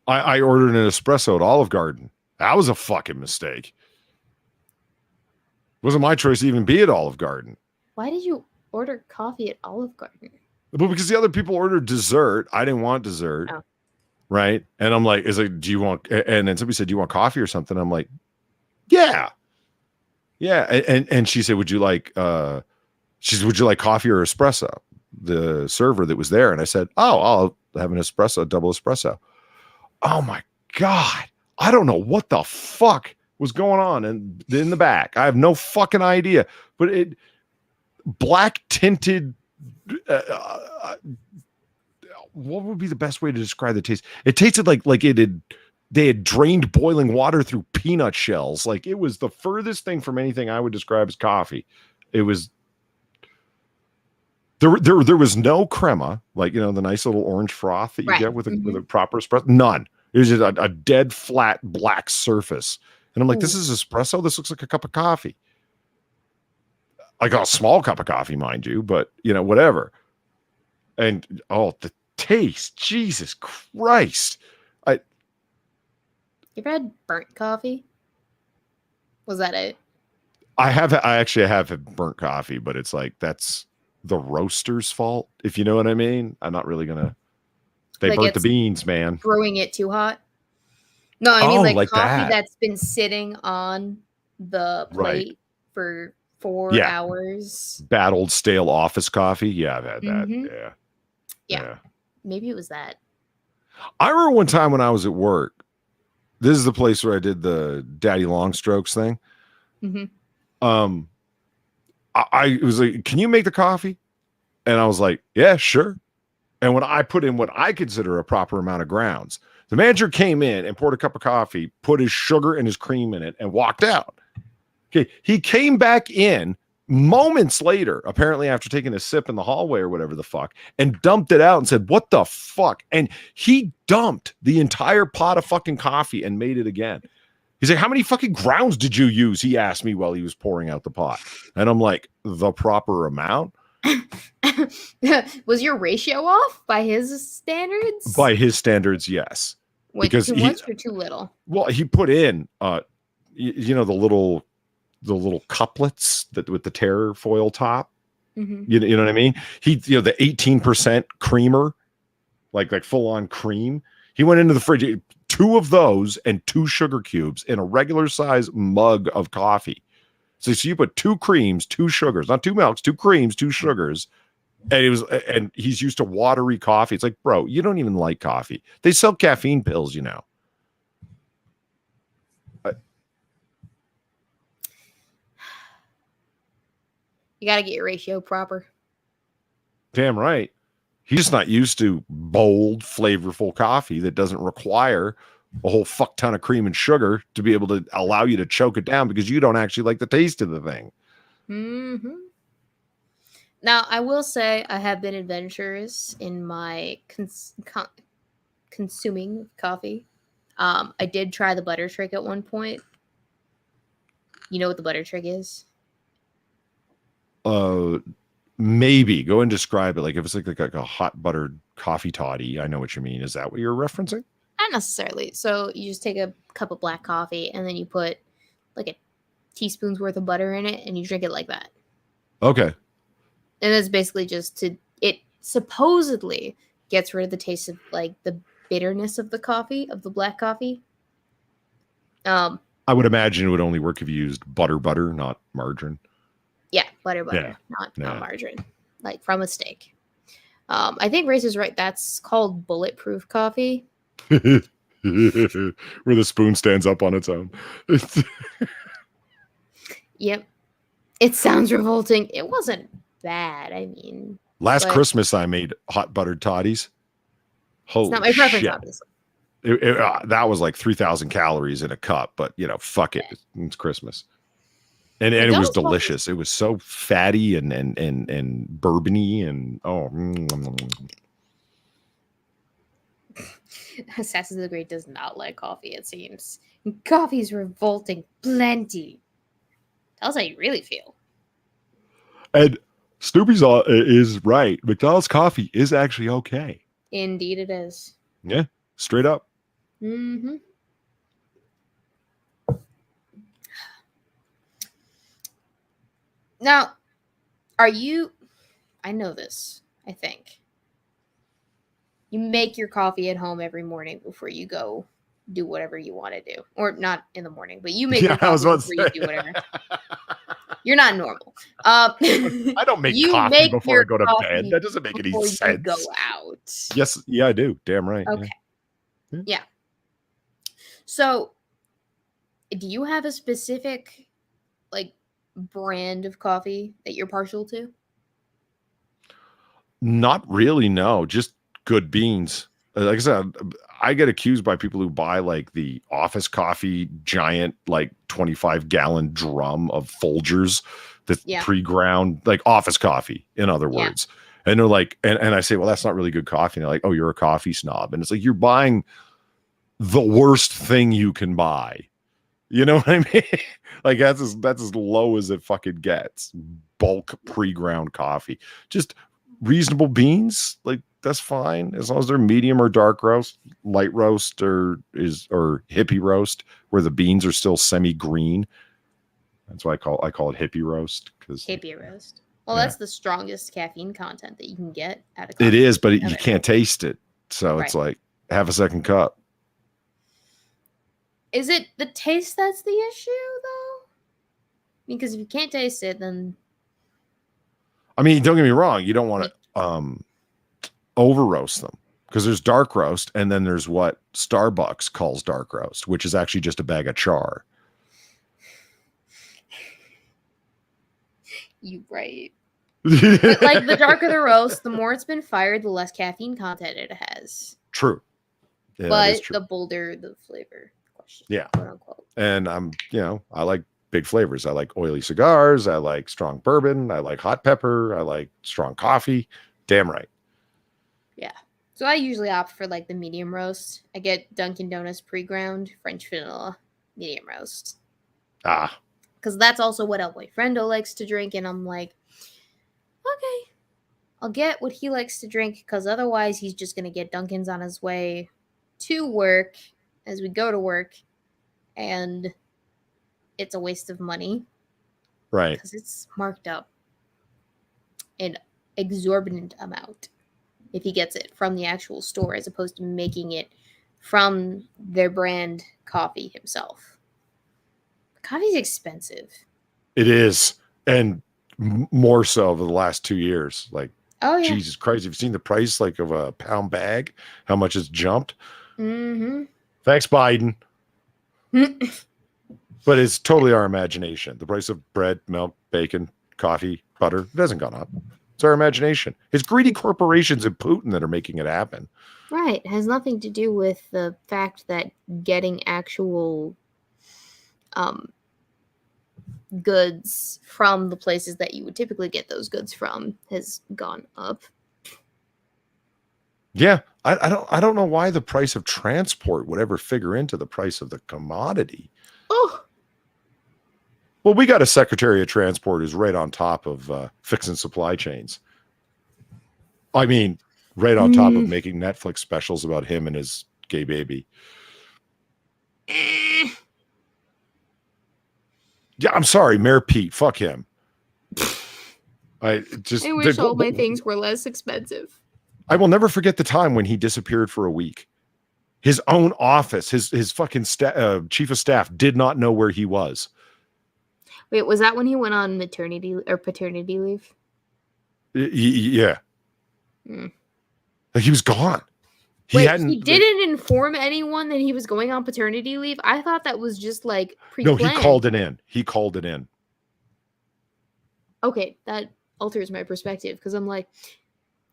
I ordered an espresso at Olive Garden. That was a fucking mistake. It wasn't my choice to even be at Olive Garden. Why did you order coffee at Olive Garden? Well, because the other people ordered dessert. I didn't want dessert. Oh. Right? And I'm like, do you want, and then somebody said, do you want coffee or something? I'm like, yeah. Yeah. And she said, would you like coffee or espresso? The server that was there. And I said, oh, I'll have an espresso, double espresso. Oh my God. I don't know what the fuck was going on in the back. I have no fucking idea, but black tinted, what would be the best way to describe the taste? It tasted like they had drained boiling water through peanut shells. Like it was the furthest thing from anything I would describe as coffee. It was, there was no crema, like, the nice little orange froth that you get with a proper espresso. None. It was just a dead flat black surface. And I'm like, this is espresso. This looks like a cup of coffee. Like a small cup of coffee, mind you, but whatever. And the taste, Jesus Christ. You ever had burnt coffee? Was that it? I actually have had burnt coffee, but it's like, that's the roaster's fault, if you know what I mean. I'm not really gonna. They burnt the beans, man. Brewing it too hot. No, I mean like coffee that's been sitting on the plate for 4 hours. Bad old stale office coffee. Yeah, I've had that. Yeah. Maybe it was that. I remember one time when I was at work. This is the place where I did the Daddy Long Strokes thing. I was like, can you make the coffee? And I was like, yeah, sure. And when I put in what I consider a proper amount of grounds, the manager came in and poured a cup of coffee, put his sugar and his cream in it, and walked out. Okay. He came back in moments later, apparently after taking a sip in the hallway or whatever the fuck, and dumped it out and said, "What the fuck?" And he dumped the entire pot of fucking coffee and made it again. He's like, "How many fucking grounds did you use?" He asked me while he was pouring out the pot. And I'm like, "The proper amount." Was your ratio off by his standards? By his standards, yes. Wait, because too much or too little? Well, he put in you know, the little couplets that with the tear foil top. Mm-hmm. You know what I mean? He, the 18% creamer, like full on cream. He went into the fridge, 2 of those and 2 sugar cubes in a regular size mug of coffee. So you put 2 creams, 2 sugars, not 2 milks, 2 creams, 2 sugars. And he's used to watery coffee. It's like, bro, you don't even like coffee. They sell caffeine pills, you know. You got to get your ratio proper. Damn right. He's just not used to bold, flavorful coffee that doesn't require a whole fuck ton of cream and sugar to be able to allow you to choke it down because you don't actually like the taste of the thing. Mm-hmm. Now, I will say I have been adventurous in my consuming coffee. I did try the butter trick at one point. You know what the butter trick is? Maybe go and describe it. Like if it's like a hot buttered coffee toddy, I know what you mean. Is that what you're referencing? Not necessarily. So you just take a cup of black coffee and then you put like a teaspoon's worth of butter in it and you drink it like that. Okay. And it's basically just it supposedly gets rid of the taste of like the bitterness of the coffee, of the black coffee. I would imagine it would only work if you used butter, not margarine. Yeah, butter, not margarine, like from a steak. I think Race is right. That's called bulletproof coffee. Where the spoon stands up on its own. Yep. It sounds revolting. It wasn't bad. I mean, last Christmas I made hot buttered toddies. Holy it's not my preference, shit. obviously. That was like 3,000 calories in a cup, but fuck it. It's Christmas. And it was delicious. It was so fatty and bourbony and Assassin the Great does not like coffee, it seems. Coffee's revolting plenty. Tell us how you really feel. And Snoopy's is right. McDonald's coffee is actually okay. Indeed it is. Yeah, straight up. Mm-hmm. Now, I know this, I think. You make your coffee at home every morning before you go do whatever you want to do. Or not in the morning, but you make your coffee before you do whatever. You're not normal. I don't make coffee before I go to bed. That doesn't make any sense. You go out. Yes, yeah, I do. Damn right. Okay. Yeah. So, do you have a specific, like, brand of coffee that you're partial to? Not really, no. Just good beans. Like I said, I get accused by people who buy like the office coffee giant, like 25-gallon drum of Folgers that's pre-ground, like office coffee, in other words. And they're like, and I say, well, that's not really good coffee. And they're like, oh, you're a coffee snob. And it's like, you're buying the worst thing you can buy. You know what I mean? Like that's as low as it fucking gets. Bulk pre-ground coffee. Just reasonable beans, like that's fine as long as they're medium or dark roast, light roast or hippie roast, where the beans are still semi-green. That's why I call it hippie roast, because hippie roast. Well, that's the strongest caffeine content that you can get out of coffee. It is, but you can't taste it, so it's like have a second cup. Is it the taste that's the issue, though? Because if you can't taste it, then I mean, don't get me wrong. You don't want to over roast them, because there's dark roast, and then there's what Starbucks calls dark roast, which is actually just a bag of char. You right. But like the darker the roast, the more it's been fired, the less caffeine content it has. True. Yeah, but the bolder the flavor. Yeah. Quote unquote. And I like big flavors. I like oily cigars. I like strong bourbon. I like hot pepper. I like strong coffee. Damn right. Yeah. So I usually opt for like the medium roast. I get Dunkin' Donuts pre-ground French vanilla medium roast. Ah. Because that's also what El Boyfriendo likes to drink, and I'm like, okay, I'll get what he likes to drink, because otherwise he's just gonna get Dunkin's on his way to work as we go to work, and it's a waste of money. Right. Because it's marked up an exorbitant amount if he gets it from the actual store as opposed to making it from their brand coffee himself. Coffee's expensive. It is. And more so over the last 2 years. Like, oh yeah, Jesus Christ, you've seen the price like of a pound bag, how much it's jumped. Mm-hmm. Thanks, Biden. But it's totally our imagination. The price of bread, milk, bacon, coffee, butter, it hasn't gone up. It's our imagination. It's greedy corporations and Putin that are making it happen. Right. It has nothing to do with the fact that getting actual goods from the places that you would typically get those goods from has gone up. Yeah, I don't know why the price of transport would ever figure into the price of the commodity. Oh, well, we got a Secretary of Transport who's right on top of fixing supply chains. I mean, right on top of making Netflix specials about him and his gay baby. Yeah, I'm sorry, Mayor Pete. Fuck him. I wish all my things were less expensive. I will never forget the time when he disappeared for a week. His own office, his fucking chief of staff did not know where he was. Wait, was that when he went on maternity or paternity leave? Yeah. Like he was gone. He didn't inform anyone that he was going on paternity leave? I thought that was just like pre-planned. No, he called it in. Okay, that alters my perspective because I'm like,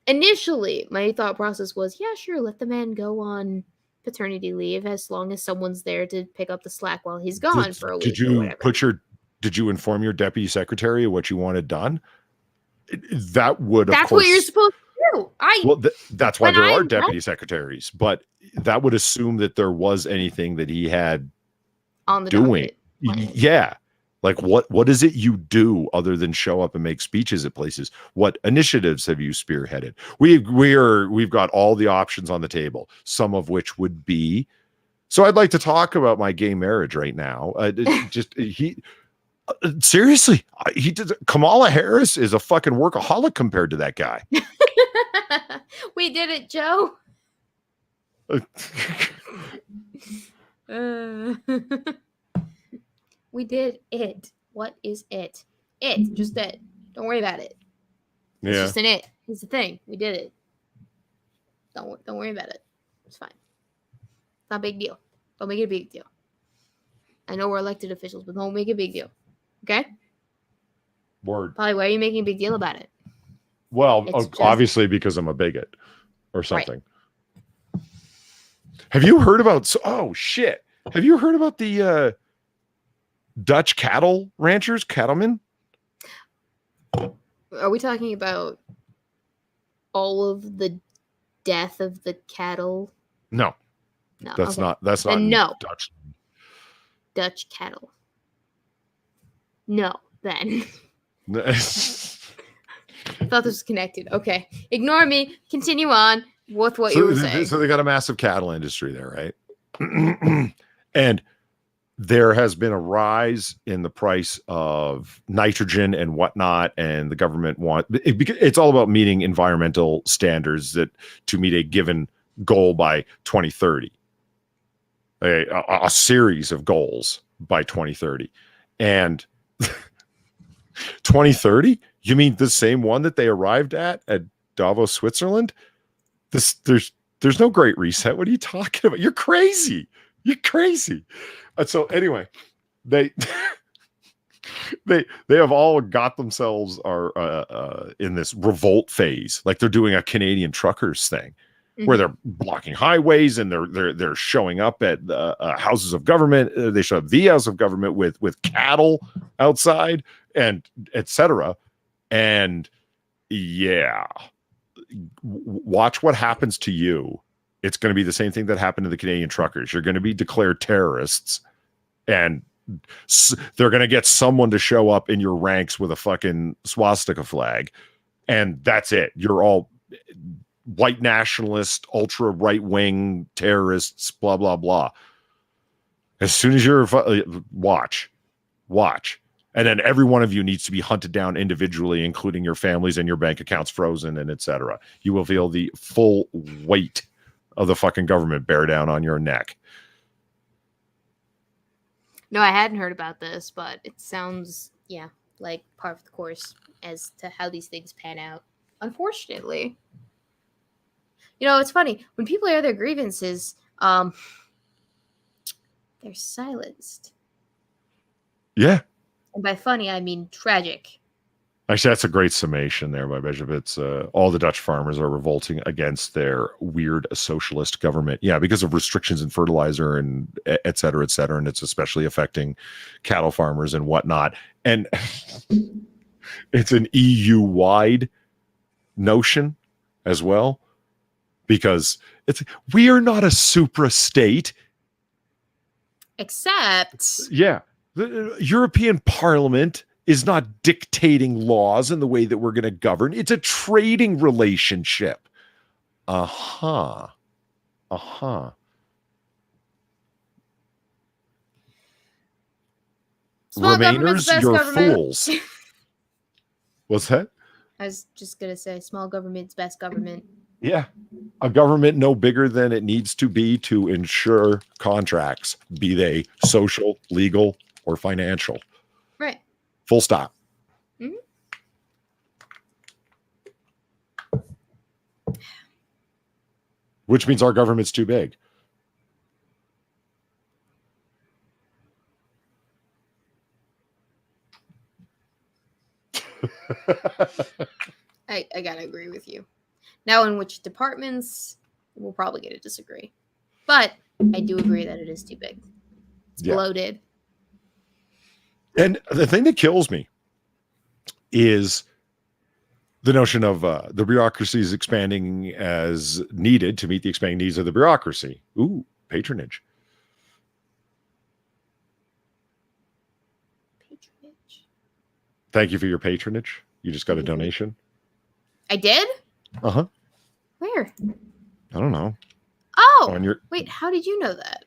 initially, my thought process was, yeah, sure, let the man go on paternity leave as long as someone's there to pick up the slack while he's gone for a week or whatever. Did you inform your deputy secretary of what you wanted done? That would, That's what you're supposed to do. That's why there are deputy secretaries, but that would assume that there was anything that he had on the doing. Yeah. Like what is it you do other than show up and make speeches at places? What initiatives have you spearheaded? We've got all the options on the table, some of which would be. So I'd like to talk about my gay marriage right now. Seriously, Kamala Harris is a fucking workaholic compared to that guy. We did it, Joe. We did it. What is it? Just it. Don't worry about it. Yeah. It's just an it. It's the thing. We did it. Don't worry about it. It's fine. It's not a big deal. Don't make it a big deal. I know we're elected officials, but don't make it a big deal. Okay? Word. Polly, why are you making a big deal about it? Well, obviously because I'm a bigot or something. Right. Have you heard about... Oh, shit. Have you heard about the Dutch cattle ranchers, cattlemen? Are we talking about all of the death of the cattle? No. That's not no. Dutch cattle. No, then. I thought this was connected. Okay. Ignore me. Continue on with what you were saying. So they got a massive cattle industry there, right? And there has been a rise in the price of nitrogen and whatnot, and the government it's all about meeting environmental standards that to meet a given goal by 2030. A series of goals by 2030. And 2030? You mean the same one that they arrived at Davos, Switzerland? There's no Great Reset. What are you talking about? You're crazy. So anyway, they have all got themselves in this revolt phase, like they're doing a Canadian truckers thing. where they're blocking highways and they're showing up at the houses of government. They show up the house of government with cattle outside and etc. And yeah, watch what happens to you. It's going to be the same thing that happened to the Canadian truckers. You're going to be declared terrorists, and they're going to get someone to show up in your ranks with a fucking swastika flag, and that's it. You're all white nationalist, ultra right wing terrorists, blah blah blah. As soon as you're watch, and then every one of you needs to be hunted down individually, including your families and your bank accounts frozen and etc. You will feel the full weight of the fucking government bear down on your neck. No, I hadn't heard about this, but it sounds, like part of the course as to how these things pan out. Unfortunately. It's funny. When people air their grievances, they're silenced. Yeah. And by funny, I mean tragic. Actually, that's a great summation there by Bishop. It's all the Dutch farmers are revolting against their weird socialist government. Yeah, because of restrictions in fertilizer and et cetera, and it's especially affecting cattle farmers and whatnot. And it's an EU-wide notion as well, because we are not a supra state. Except, the European Parliament is not dictating laws in the way that we're going to govern. It's a trading relationship. Remainers, you're fools. What's that? I was just going to say, small government's best government. Yeah. A government no bigger than it needs to be to ensure contracts, be they social, legal, or financial. Right. Full stop. Mm-hmm. Which means our government's too big. I gotta agree with you. Now, in which departments, we'll probably get to disagree. But I do agree that it is too big. It's bloated. And the thing that kills me is the notion of the bureaucracy is expanding as needed to meet the expanding needs of the bureaucracy. Ooh, patronage. Thank you for your patronage. You just got a donation. I did? Uh-huh. Where? I don't know. Oh, wait, how did you know that?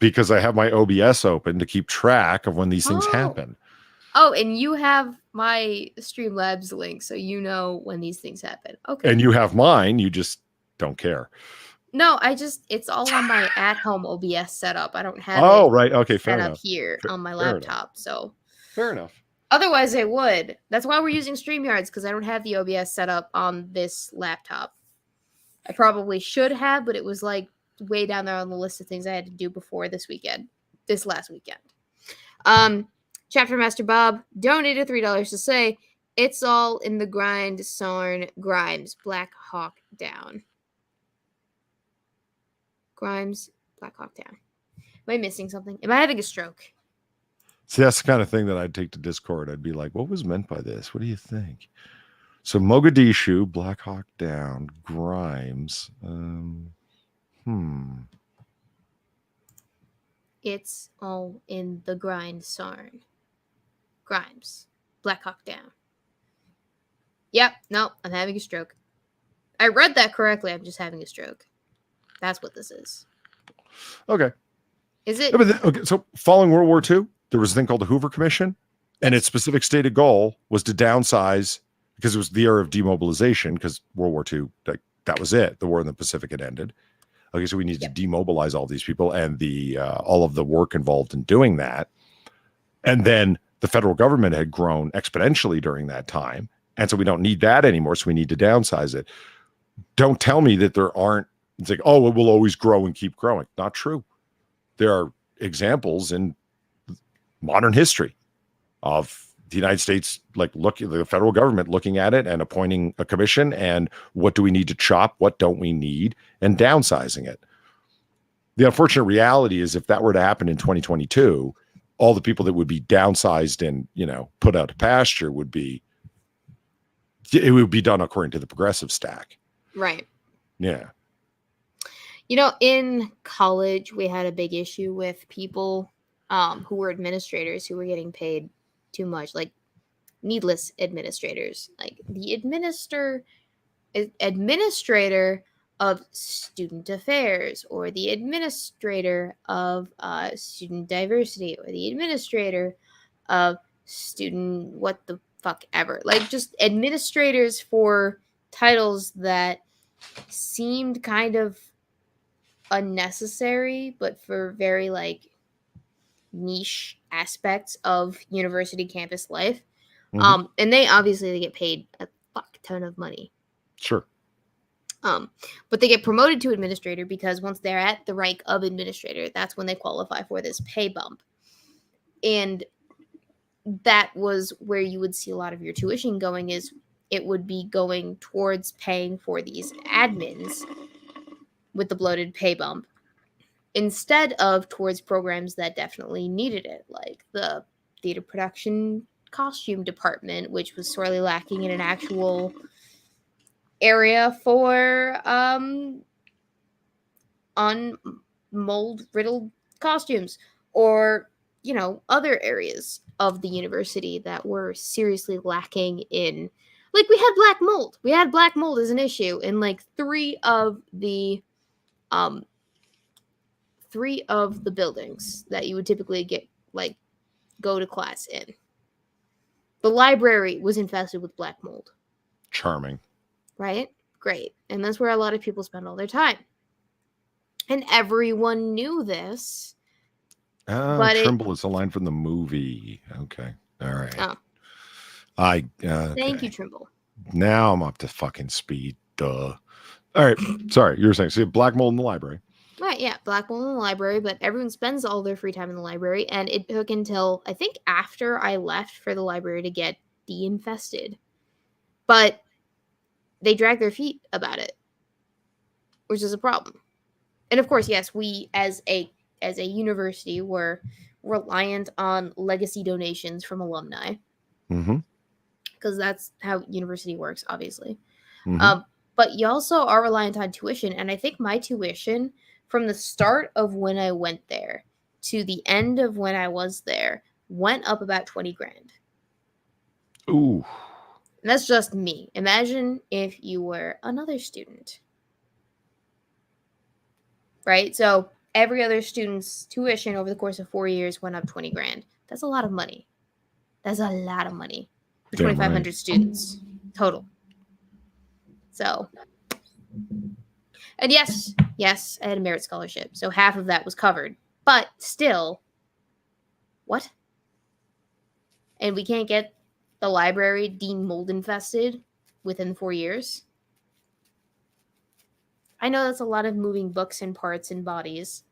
Because I have my OBS open to keep track of when these things happen. Oh, and you have my Streamlabs link, so you know when these things happen. Okay. And you have mine, you just don't care. No, it's all on my at-home OBS setup. I don't have right. Okay, fair set enough. up here on my laptop, so. Fair enough. Otherwise, I would. That's why we're using StreamYards, because I don't have the OBS set up on this laptop. I probably should have, but it was like way down there on the list of things I had to do before this last weekend. Chapter Master Bob donated $3 to say, it's all in the grind, Sarn Grimes, Black Hawk down. Grimes, Black Hawk down. Am I missing something? Am I having a stroke? See, that's the kind of thing that I'd take to Discord. I'd be like, what was meant by this? What do you think? So Mogadishu, Black Hawk down, Grimes. It's all in the grind, Sarn. Grimes, Black Hawk down. Yep, no, I'm having a stroke. I read that correctly. I'm just having a stroke. That's what this is. Okay. Is it? Okay, so following World War II, there was a thing called the Hoover Commission, and its specific stated goal was to downsize, because it was the era of demobilization, because World War II, that was it. The war in the Pacific had ended. Okay, so we need to demobilize all these people and the all of the work involved in doing that. And then the federal government had grown exponentially during that time. And so we don't need that anymore. So we need to downsize it. Don't tell me that there aren't, it's like, oh, it will always grow and keep growing. Not true. There are examples in modern history of the United States, like the federal government looking at it and appointing a commission, and what do we need to chop? What don't we need? And downsizing it. The unfortunate reality is if that were to happen in 2022, all the people that would be downsized and, put out to pasture it would be done according to the progressive stack. Right. Yeah. In college, we had a big issue with people who were administrators who were getting paid too much, like needless administrators, like the administrator of student affairs, or the administrator of student diversity, or the administrator of student what the fuck ever. Like, just administrators for titles that seemed kind of unnecessary, but for very, like, niche aspects of university campus life. Mhm. And they get paid a fuck ton of money. Sure. But they get promoted to administrator because once they're at the rank of administrator, that's when they qualify for this pay bump. And that was where you would see a lot of your tuition going, is it would be going towards paying for these admins with the bloated pay bump, instead of towards programs that definitely needed it, like the theater production costume department, which was sorely lacking in an actual area for on mold riddled costumes, or other areas of the university that were seriously lacking in, like, we had black mold as an issue in like three of the buildings that you would typically go to class in. The library was infested with black mold. Charming. Right? Great. And that's where a lot of people spend all their time. And everyone knew this. But Trimble is a line from the movie. Okay. All right. Oh. Thank you, Trimble. Now I'm up to fucking speed. Duh. All right. Sorry. You were saying, so you have black mold in the library. Right, yeah. Black mold in the library, but everyone spends all their free time in the library. And it took until, I think, after I left for the library to get de-infested. But they drag their feet about it, which is a problem. And of course, yes, we as a university were reliant on legacy donations from alumni, because that's how university works, obviously. But you also are reliant on tuition, and I think my tuition from the start of when I went there to the end of when I was there went up about $20,000. Ooh. And that's just me. Imagine if you were another student. Right? So every other student's tuition over the course of 4 years went up $20,000. That's a lot of money. That's a lot of money for 2,500 students total. So, and yes, I had a merit scholarship. So half of that was covered. But still, what? And we can't get the library de-mold infested within 4 years? I know that's a lot of moving books and parts and bodies,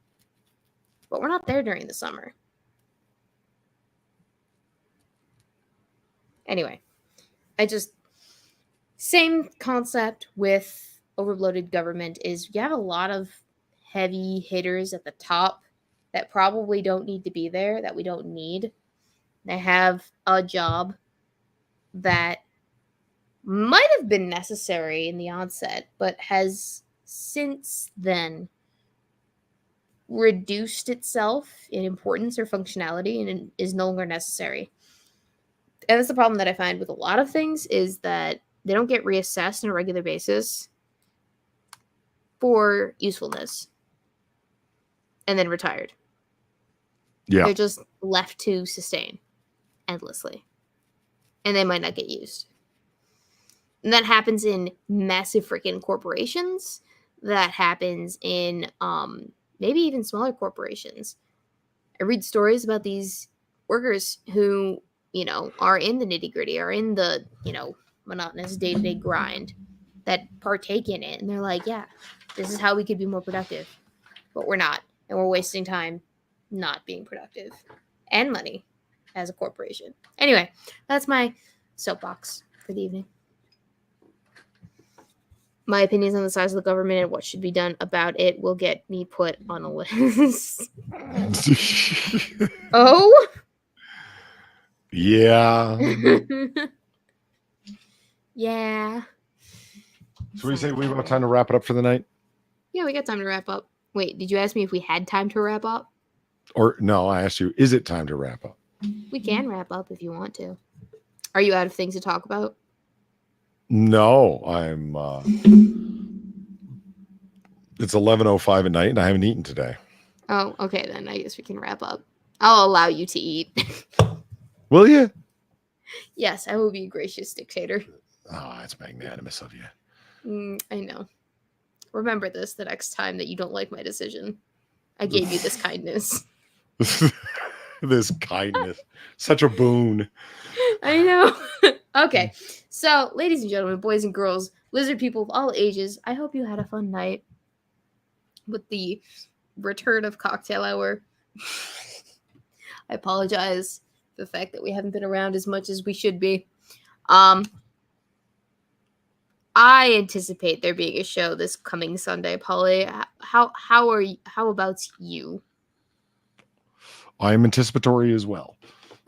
but we're not there during the summer. Anyway, same concept with overbloated government is you have a lot of heavy hitters at the top that probably don't need to be there, that we don't need. They have a job that might have been necessary in the onset, but has since then reduced itself in importance or functionality and is no longer necessary. And that's the problem that I find with a lot of things, is that they don't get reassessed on a regular basis for usefulness and then retired. Yeah. They're just left to sustain endlessly. And they might not get used. And that happens in massive freaking corporations. That happens in maybe even smaller corporations. I read stories about these workers who, are in the nitty-gritty, are in the, monotonous day-to-day grind, that partake in it. And they're like, yeah, this is how we could be more productive. But we're not. And we're wasting time not being productive. And money as a corporation. Anyway, that's my soapbox for the evening. My opinions on the size of the government and what should be done about it will get me put on a list. Oh? Yeah. Yeah. So we say we have time to wrap it up for the night? Yeah, we got time to wrap up. Wait, did you ask me if we had time to wrap up? Or no, I asked you, is it time to wrap up? We can wrap up if you want to. Are you out of things to talk about? No, I'm it's 11:05 at night and I haven't eaten today. Oh, okay, then I guess we can wrap up. I'll allow you to eat. Will you? Yes, I will be a gracious dictator. Oh, that's magnanimous of you. I know. Remember this the next time that you don't like my decision. I gave you this kindness. This kindness. Such a boon. I know. Okay. So, ladies and gentlemen, boys and girls, lizard people of all ages, I hope you had a fun night with the return of cocktail hour. I apologize for the fact that we haven't been around as much as we should be. I anticipate there being a show this coming Sunday, Polly. How are you? How about you? I am anticipatory as well.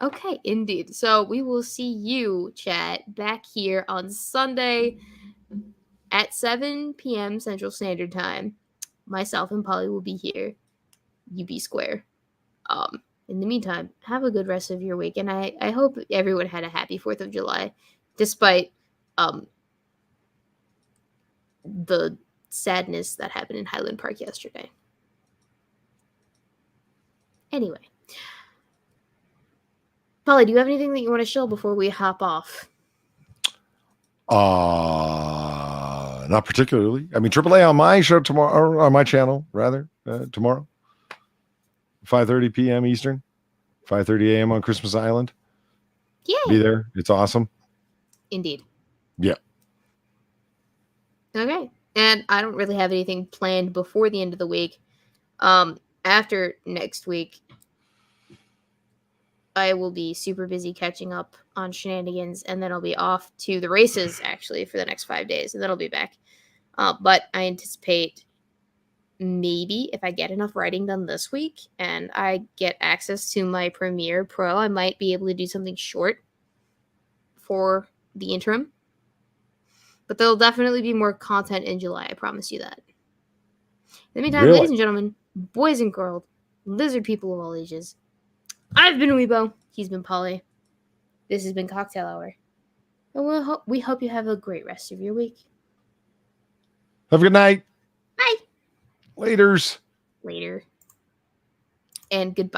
Okay, indeed. So we will see you, chat, back here on Sunday at 7 p.m. Central Standard Time. Myself and Polly will be here. You be square. In the meantime, have a good rest of your week, and I hope everyone had a happy 4th of July, despite the sadness that happened in Highland Park yesterday. Anyway. Polly, do you have anything that you want to show before we hop off? Not particularly. I mean, AAA on my show tomorrow, or on my channel, rather, tomorrow. 5:30 p.m. Eastern, 5:30 a.m. on Christmas Island. Yeah. Be there. It's awesome. Indeed. Yeah. Okay. And I don't really have anything planned before the end of the week. After next week, I will be super busy catching up on shenanigans, and then I'll be off to the races, actually, for the next 5 days, and then I'll be back. But I anticipate maybe if I get enough writing done this week and I get access to my Premiere Pro, I might be able to do something short for the interim. But there'll definitely be more content in July, I promise you that. In the meantime, Really? ladies and gentlemen, boys and girls, lizard people of all ages, I've been Weebo. He's been Polly. This has been Cocktail Hour. And we hope you have a great rest of your week. Have a good night. Bye. Laters. Later. And goodbye.